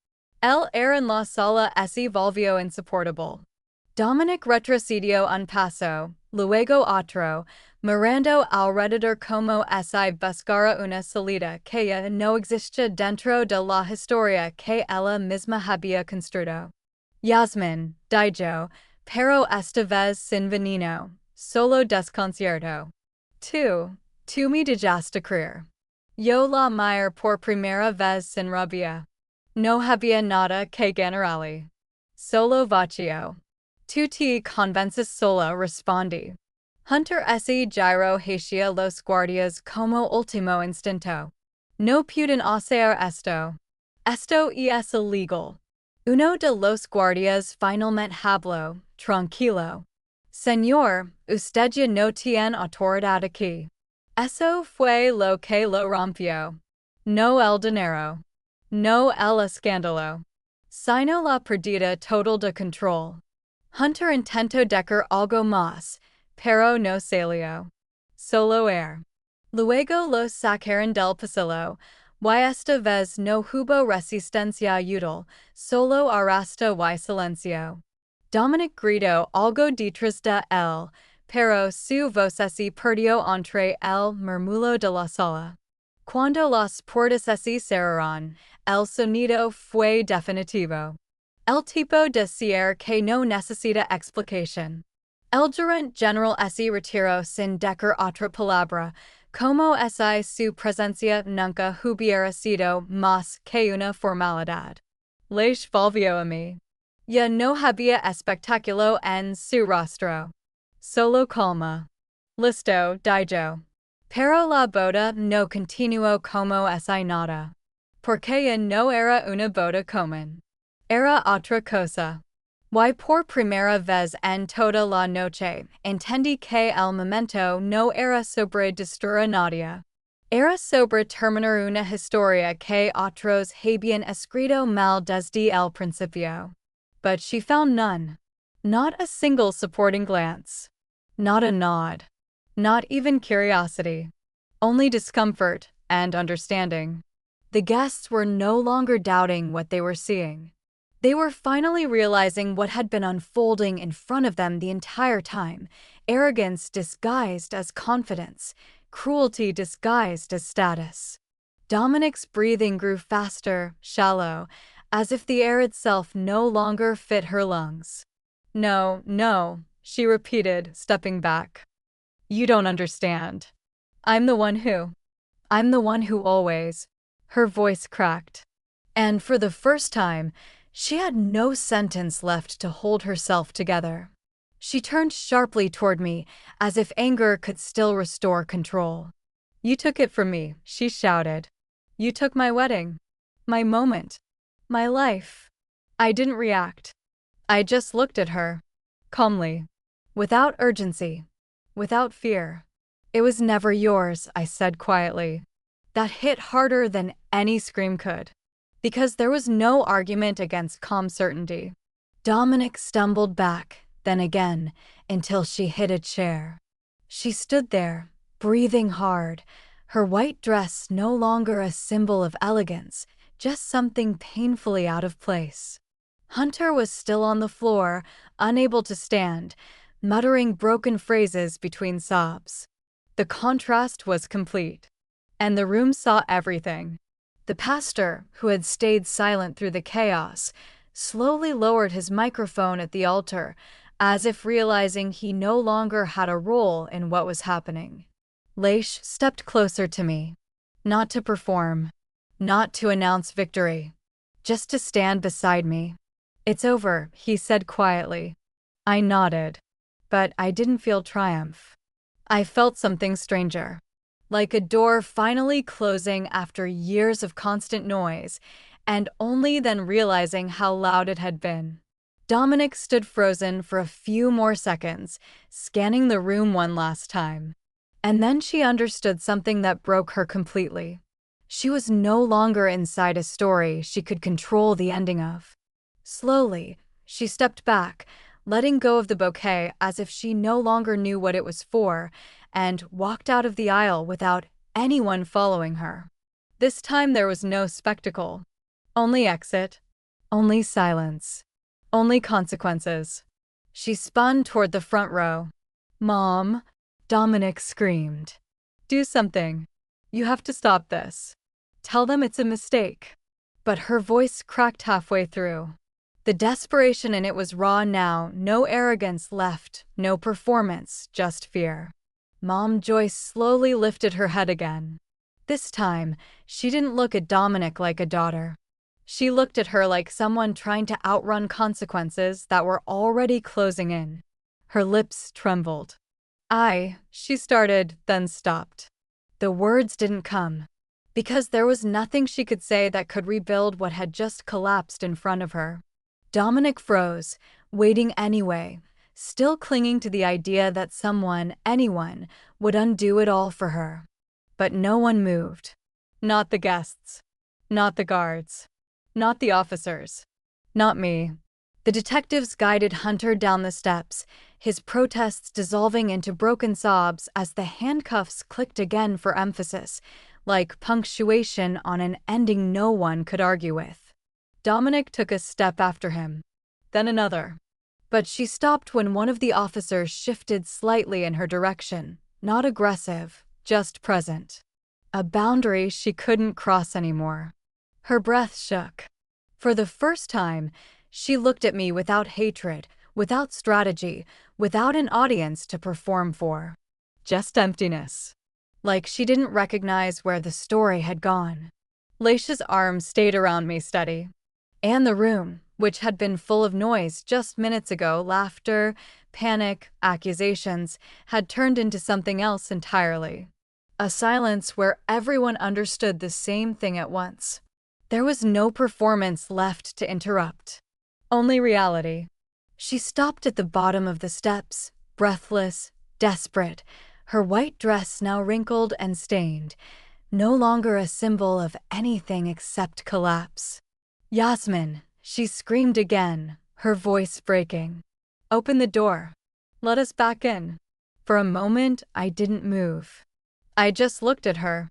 El aire en la sala se volvió insoportable. Dominic retrocedió un paso, luego otro, mirando alrededor como si buscara una salida que ya no existía dentro de la historia que ella misma había construido. "Yasmin", dijo, pero esta vez sin veneno, solo desconcierto. Tú me dejaste creer. Yo la miré por primera vez sin rabia. No había nada que ganarle. Solo vacío. "Tú te convences sola", respondí. Hunter se giró hacia los guardias como último instinto. "No pueden hacer esto. Esto es ilegal." Uno de los guardias finalmente habló, tranquilo. "Señor, usted ya no tiene autoridad aquí. Eso fue lo que lo rompió. No el dinero. No el escándalo. Sino la pérdida total de control." Hunter intentó decir algo más, pero no salió. Solo air. Luego los sacaron del pasillo, y esta vez no hubo resistencia útil, solo arrastre y silencio. Dominic gritó algo detrás de él, pero su voz se perdió entre el murmullo de la sala. Cuando las puertas se cerraron, el sonido fue definitivo. El tipo de cierre que no necesita explicación. El gerente general se retiró sin decir otra palabra, como si su presencia nunca hubiera sido más que una formalidad. Leish volvió a mí. Ya no había espectáculo en su rostro. Solo calma. Listo, dijo. Pero la boda no continuó como si nada. Porque ya no era una boda común. Era otra cosa. Y por primera vez en toda la noche, entendí que el momento no era sobre destruir a nadie. Era sobre terminar una historia que otros habían escrito mal desde el principio. But she found none. Not a single supporting glance. Not a nod. Not even curiosity. Only discomfort and understanding. The guests were no longer doubting what they were seeing. They were finally realizing what had been unfolding in front of them the entire time, arrogance disguised as confidence, cruelty disguised as status. Dominic's breathing grew faster, shallow, as if the air itself no longer fit her lungs. No, no, she repeated, stepping back. You don't understand. I'm the one who always. Her voice cracked. And for the first time, she had no sentence left to hold herself together. She turned sharply toward me, as if anger could still restore control. You took it from me, she shouted. You took my wedding. My moment. My life. I didn't react. I just looked at her. Calmly. Without urgency. Without fear. It was never yours, I said quietly. That hit harder than any scream could. Because there was no argument against calm certainty. Dominic stumbled back, then again, until she hit a chair. She stood there, breathing hard, her white dress no longer a symbol of elegance, just something painfully out of place. Hunter was still on the floor, unable to stand, muttering broken phrases between sobs. The contrast was complete. And the room saw everything. The pastor, who had stayed silent through the chaos, slowly lowered his microphone at the altar, as if realizing he no longer had a role in what was happening. Leish stepped closer to me. Not to perform. Not to announce victory. Just to stand beside me. It's over, he said quietly. I nodded. But I didn't feel triumph. I felt something stranger. Like a door finally closing after years of constant noise, and only then realizing how loud it had been. Dominic stood frozen for a few more seconds, scanning the room one last time. And then she understood something that broke her completely. She was no longer inside a story she could control the ending of. Slowly, she stepped back, letting go of the bouquet as if she no longer knew what it was for, and walked out of the aisle without anyone following her. This time there was no spectacle. Only exit. Only silence. Only consequences. She spun toward the front row. Mom, Dominic screamed. Do something. You have to stop this. Tell them it's a mistake. But her voice cracked halfway through. The desperation in it was raw now, no arrogance left, no performance, just fear. Mom Joyce slowly lifted her head again. This time, she didn't look at Dominic like a daughter. She looked at her like someone trying to outrun consequences that were already closing in. Her lips trembled. She started, then stopped. The words didn't come. Because there was nothing she could say that could rebuild what had just collapsed in front of her. Dominic froze, waiting anyway, still clinging to the idea that someone, anyone, would undo it all for her. But no one moved. Not the guests. Not the guards. Not the officers. Not me. The detectives guided Hunter down the steps, his protests dissolving into broken sobs as the handcuffs clicked again for emphasis, like punctuation on an ending no one could argue with. Dominic took a step after him. Then another. But she stopped when one of the officers shifted slightly in her direction, not aggressive, just present. a boundary she couldn't cross anymore. Her breath shook. For the first time, she looked at me without hatred, without strategy, without an audience to perform for. Just emptiness. Like she didn't recognize where the story had gone. Laisha's arms stayed around me steady. And the room, which had been full of noise just minutes ago, laughter, panic, accusations, had turned into something else entirely. A silence where everyone understood the same thing at once. There was no performance left to interrupt. Only reality. She stopped at the bottom of the steps, breathless, desperate, her white dress now wrinkled and stained, no longer a symbol of anything except collapse. "Yasmin," she screamed again, her voice breaking. "Open the door. Let us back in." For a moment, I didn't move. I just looked at her.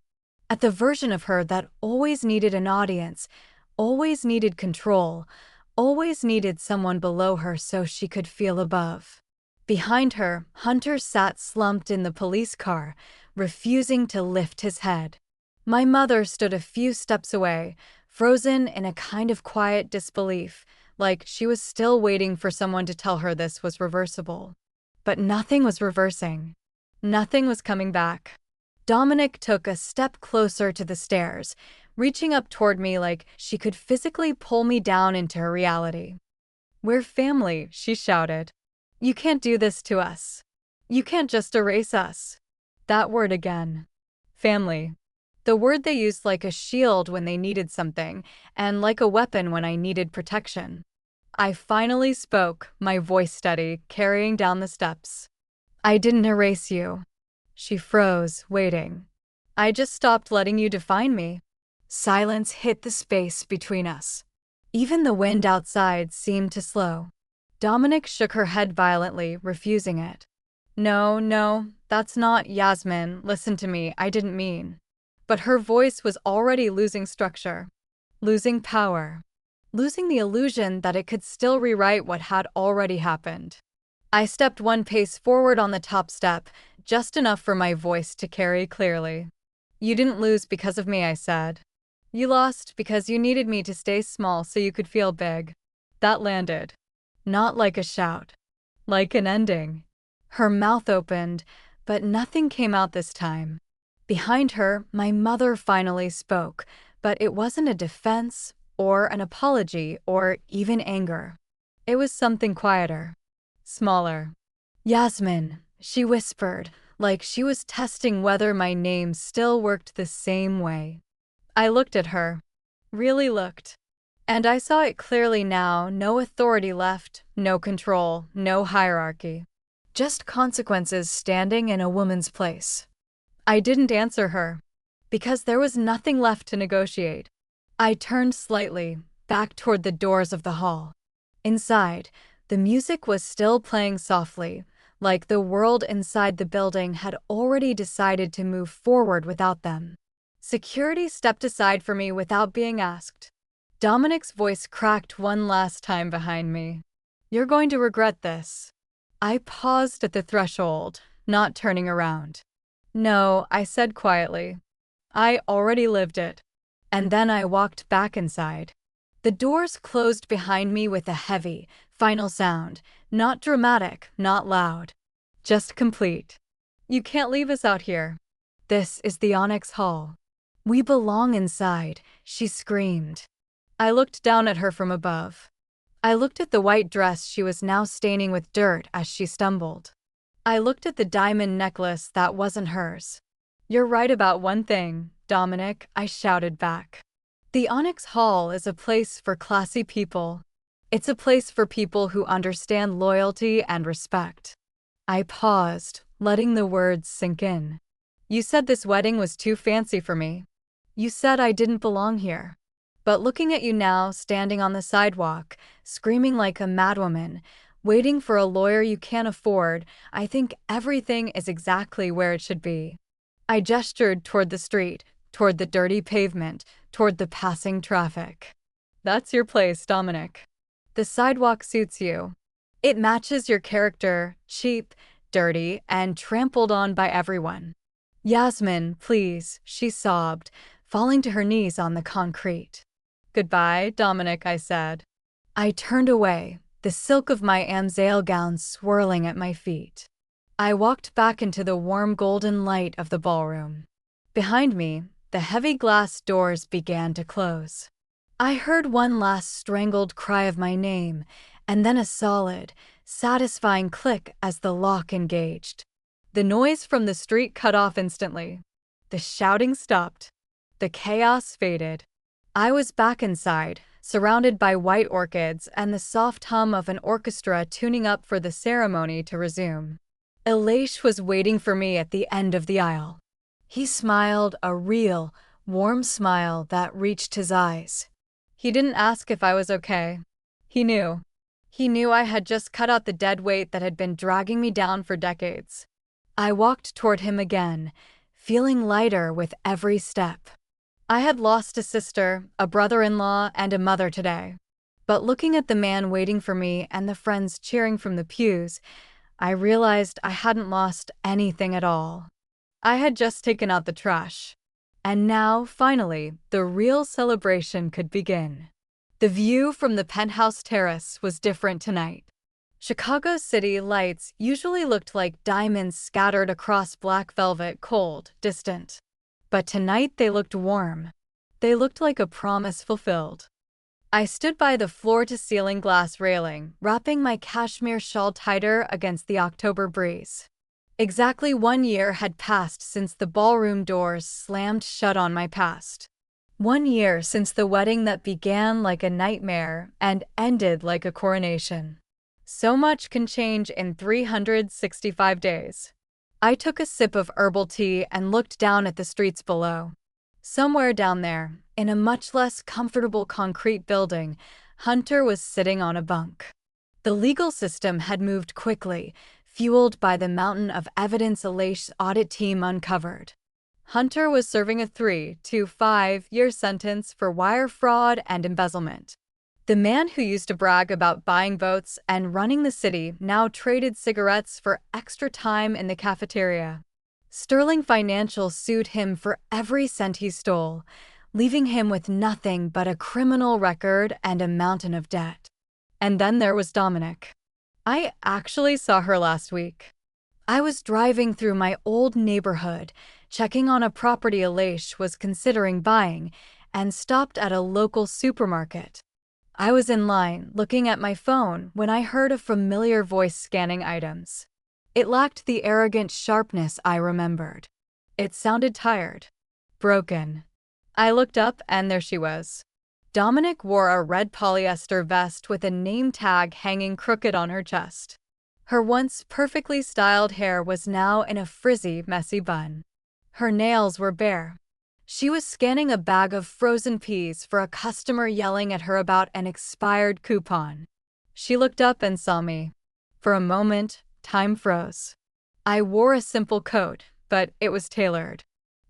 At the version of her that always needed an audience, always needed control, always needed someone below her so she could feel above. Behind her, Hunter sat slumped in the police car, refusing to lift his head. My mother stood a few steps away, frozen in a kind of quiet disbelief, like she was still waiting for someone to tell her this was reversible. But nothing was reversing. Nothing was coming back. Dominic took a step closer to the stairs, reaching up toward me like she could physically pull me down into her reality. "We're family," she shouted. "You can't do this to us. You can't just erase us." That word again. Family. The word they used like a shield when they needed something, and like a weapon when I needed protection. I finally spoke, my voice steady, carrying down the steps. "I didn't erase you." She froze, waiting. "I just stopped letting you define me." Silence hit the space between us. Even the wind outside seemed to slow. Dominic shook her head violently, refusing it. No, that's not Yasmin. Listen to me, I didn't mean." But her voice was already losing structure, losing power, losing the illusion that it could still rewrite what had already happened. I stepped one pace forward on the top step, just enough for my voice to carry clearly. "You didn't lose because of me," I said. "You lost because you needed me to stay small so you could feel big." That landed. Not like a shout. Like an ending. Her mouth opened, but nothing came out this time. Behind her, my mother finally spoke, but it wasn't a defense, or an apology, or even anger. It was something quieter. Smaller. "Yasmin," she whispered, like she was testing whether my name still worked the same way. I looked at her. Really looked. And I saw it clearly now, no authority left, no control, no hierarchy. Just consequences standing in a woman's place. I didn't answer her, because there was nothing left to negotiate. I turned slightly, back toward the doors of the hall. Inside, the music was still playing softly, like the world inside the building had already decided to move forward without them. Security stepped aside for me without being asked. Dominic's voice cracked one last time behind me. "You're going to regret this." I paused at the threshold, not turning around. "No," I said quietly. "I already lived it." And then I walked back inside. The doors closed behind me with a heavy, final sound, not dramatic, not loud. Just complete. "You can't leave us out here. This is the Onyx Hall. We belong inside," she screamed. I looked down at her from above. I looked at the white dress she was now staining with dirt as she stumbled. I looked at the diamond necklace that wasn't hers. "You're right about one thing, Dominic," I shouted back. "The Onyx Hall is a place for classy people. It's a place for people who understand loyalty and respect." I paused, letting the words sink in. "You said this wedding was too fancy for me. You said I didn't belong here. But looking at you now, standing on the sidewalk, screaming like a madwoman, waiting for a lawyer you can't afford, I think everything is exactly where it should be." I gestured toward the street, toward the dirty pavement, toward the passing traffic. "That's your place, Dominic. The sidewalk suits you. It matches your character, cheap, dirty, and trampled on by everyone. Yasmin, please, she sobbed, falling to her knees on the concrete. Goodbye, Dominic, I said. I turned away, the silk of my Amzale gown swirling at my feet. I walked back into the warm golden light of the ballroom. Behind me, the heavy glass doors began to close. I heard one last strangled cry of my name, and then a solid, satisfying click as the lock engaged. The noise from the street cut off instantly. The shouting stopped. The chaos faded. I was back inside, surrounded by white orchids and the soft hum of an orchestra tuning up for the ceremony to resume. Elish was waiting for me at the end of the aisle. He smiled, a real, warm smile that reached his eyes. He didn't ask if I was okay. He knew. He knew I had just cut out the dead weight that had been dragging me down for decades. I walked toward him again, feeling lighter with every step. I had lost a sister, a brother-in-law, and a mother today. But looking at the man waiting for me and the friends cheering from the pews, I realized I hadn't lost anything at all. I had just taken out the trash. And now, finally, the real celebration could begin. The view from the penthouse terrace was different tonight. Chicago's city lights usually looked like diamonds scattered across black velvet, cold, distant. But tonight they looked warm. They looked like a promise fulfilled. I stood by the floor-to-ceiling glass railing, wrapping my cashmere shawl tighter against the October breeze. Exactly 1 year had passed since the ballroom doors slammed shut on my past. 1 year since the wedding that began like a nightmare and ended like a coronation. So much can change in 365 days. I took a sip of herbal tea and looked down at the streets below. Somewhere down there, in a much less comfortable concrete building, Hunter was sitting on a bunk. The legal system had moved quickly, fueled by the mountain of evidence Elish's audit team uncovered. Hunter was serving a 3 to 5 year sentence for wire fraud and embezzlement. The man who used to brag about buying votes and running the city now traded cigarettes for extra time in the cafeteria. Sterling Financial sued him for every cent he stole, leaving him with nothing but a criminal record and a mountain of debt. And then there was Dominic. I actually saw her last week. I was driving through my old neighborhood, checking on a property Elish was considering buying, and stopped at a local supermarket. I was in line, looking at my phone, when I heard a familiar voice scanning items. It lacked the arrogant sharpness I remembered. It sounded tired, broken. I looked up, and there she was. Dominic wore a red polyester vest with a name tag hanging crooked on her chest. Her once perfectly styled hair was now in a frizzy, messy bun. Her nails were bare. She was scanning a bag of frozen peas for a customer yelling at her about an expired coupon. She looked up and saw me. For a moment, time froze. I wore a simple coat, but it was tailored.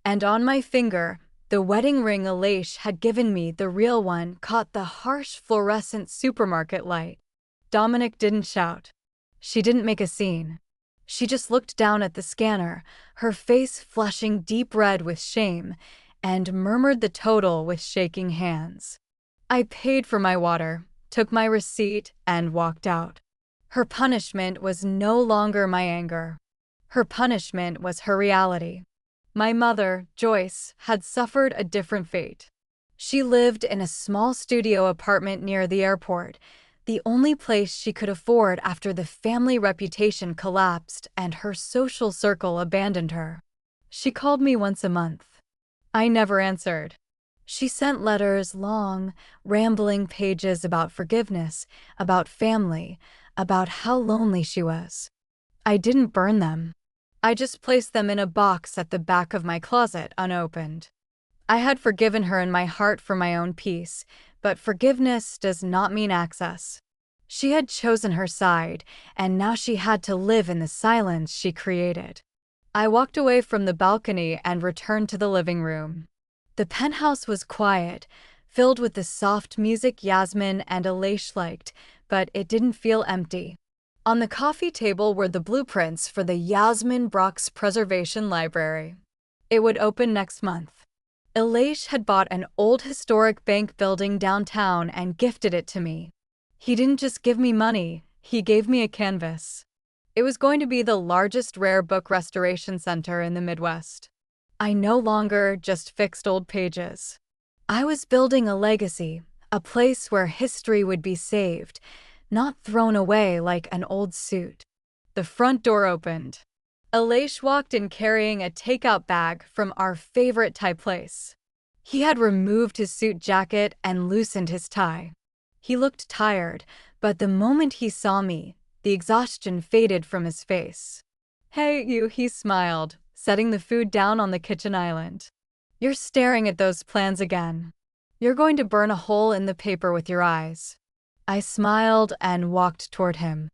And on my finger, the wedding ring Elish had given me, the real one, caught the harsh fluorescent supermarket light. Dominic didn't shout. She didn't make a scene. She just looked down at the scanner, her face flushing deep red with shame, and murmured the total with shaking hands. I paid for my water, took my receipt, and walked out. Her punishment was no longer my anger. Her punishment was her reality. My mother, Joyce, had suffered a different fate. She lived in a small studio apartment near the airport, the only place she could afford after the family reputation collapsed and her social circle abandoned her. She called me once a month. I never answered. She sent letters, long, rambling pages about forgiveness, about family, about how lonely she was. I didn't burn them. I just placed them in a box at the back of my closet, unopened. I had forgiven her in my heart for my own peace, but forgiveness does not mean access. She had chosen her side, and now she had to live in the silence she created. I walked away from the balcony and returned to the living room. The penthouse was quiet, filled with the soft music Yasmin and Elish liked, but it didn't feel empty. On the coffee table were the blueprints for the Yasmin Brock's Preservation Library. It would open next month. Elish had bought an old historic bank building downtown and gifted it to me. He didn't just give me money, he gave me a canvas. It was going to be the largest rare book restoration center in the Midwest. I no longer just fixed old pages. I was building a legacy, a place where history would be saved, not thrown away like an old suit. The front door opened. Elish walked in carrying a takeout bag from our favorite Thai place. He had removed his suit jacket and loosened his tie. He looked tired, but the moment he saw me, the exhaustion faded from his face. "Hey, you," he smiled, setting the food down on the kitchen island. "You're staring at those plans again. You're going to burn a hole in the paper with your eyes." I smiled and walked toward him.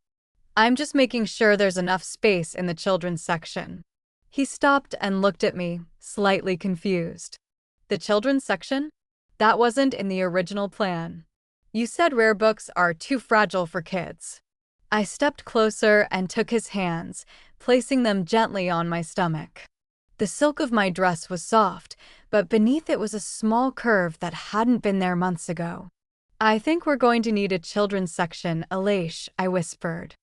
"I'm just making sure there's enough space in the children's section." He stopped and looked at me, slightly confused. "The children's section? That wasn't in the original plan. You said rare books are too fragile for kids." I stepped closer and took his hands, placing them gently on my stomach. The silk of my dress was soft, but beneath it was a small curve that hadn't been there months ago. "I think we're going to need a children's section, Elish," I whispered.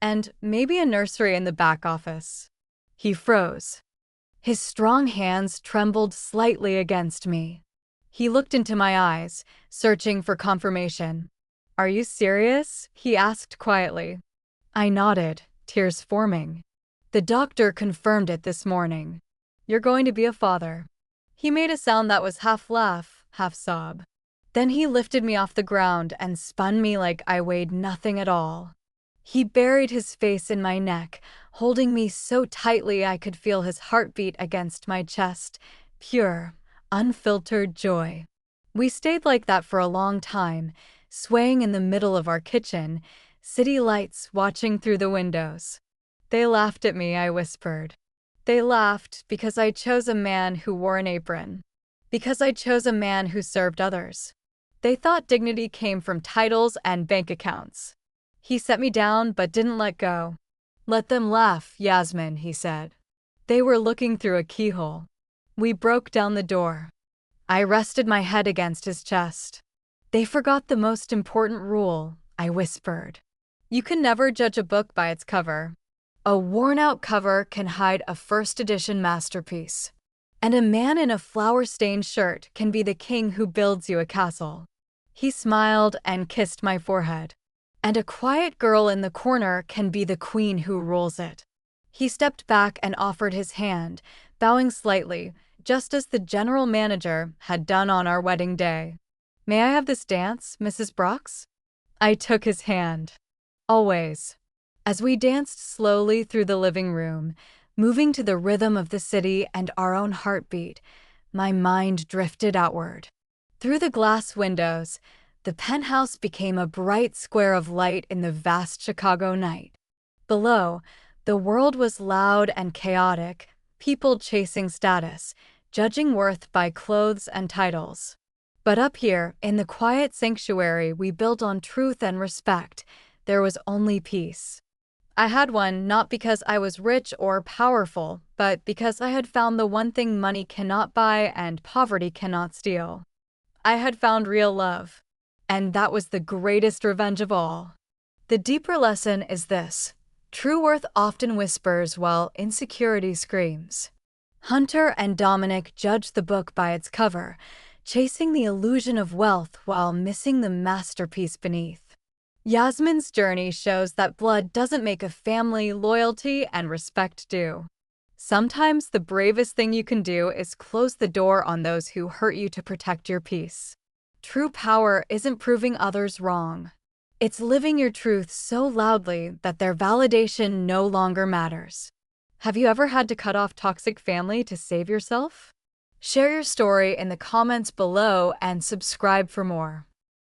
"And maybe a nursery in the back office." He froze. His strong hands trembled slightly against me. He looked into my eyes, searching for confirmation. "Are you serious?" he asked quietly. I nodded, tears forming. "The doctor confirmed it this morning. You're going to be a father." He made a sound that was half laugh, half sob. Then he lifted me off the ground and spun me like I weighed nothing at all. He buried his face in my neck, holding me so tightly I could feel his heartbeat against my chest, pure, unfiltered joy. We stayed like that for a long time, swaying in the middle of our kitchen, city lights watching through the windows. "They laughed at me," I whispered. "They laughed because I chose a man who wore an apron. Because I chose a man who served others. They thought dignity came from titles and bank accounts." He set me down but didn't let go. "Let them laugh, Yasmin," he said. "They were looking through a keyhole." We broke down the door. I rested my head against his chest. "They forgot the most important rule," I whispered. "You can never judge a book by its cover. A worn-out cover can hide a first-edition masterpiece. And a man in a flower-stained shirt can be the king who builds you a castle." He smiled and kissed my forehead. "And a quiet girl in the corner can be the queen who rules it." He stepped back and offered his hand, bowing slightly, just as the general manager had done on our wedding day. "May I have this dance, Mrs. Brox?" I took his hand. "Always." As we danced slowly through the living room, moving to the rhythm of the city and our own heartbeat, my mind drifted outward. Through the glass windows, the penthouse became a bright square of light in the vast Chicago night. Below, the world was loud and chaotic, people chasing status, judging worth by clothes and titles. But up here, in the quiet sanctuary we built on truth and respect, there was only peace. I had one not because I was rich or powerful, but because I had found the one thing money cannot buy and poverty cannot steal. I had found real love. And that was the greatest revenge of all. The deeper lesson is this: true worth often whispers while insecurity screams. Hunter and Dominic judged the book by its cover, chasing the illusion of wealth while missing the masterpiece beneath. Yasmin's journey shows that blood doesn't make a family, loyalty and respect do. Sometimes the bravest thing you can do is close the door on those who hurt you to protect your peace. True power isn't proving others wrong. It's living your truth so loudly that their validation no longer matters. Have you ever had to cut off toxic family to save yourself? Share your story in the comments below and subscribe for more.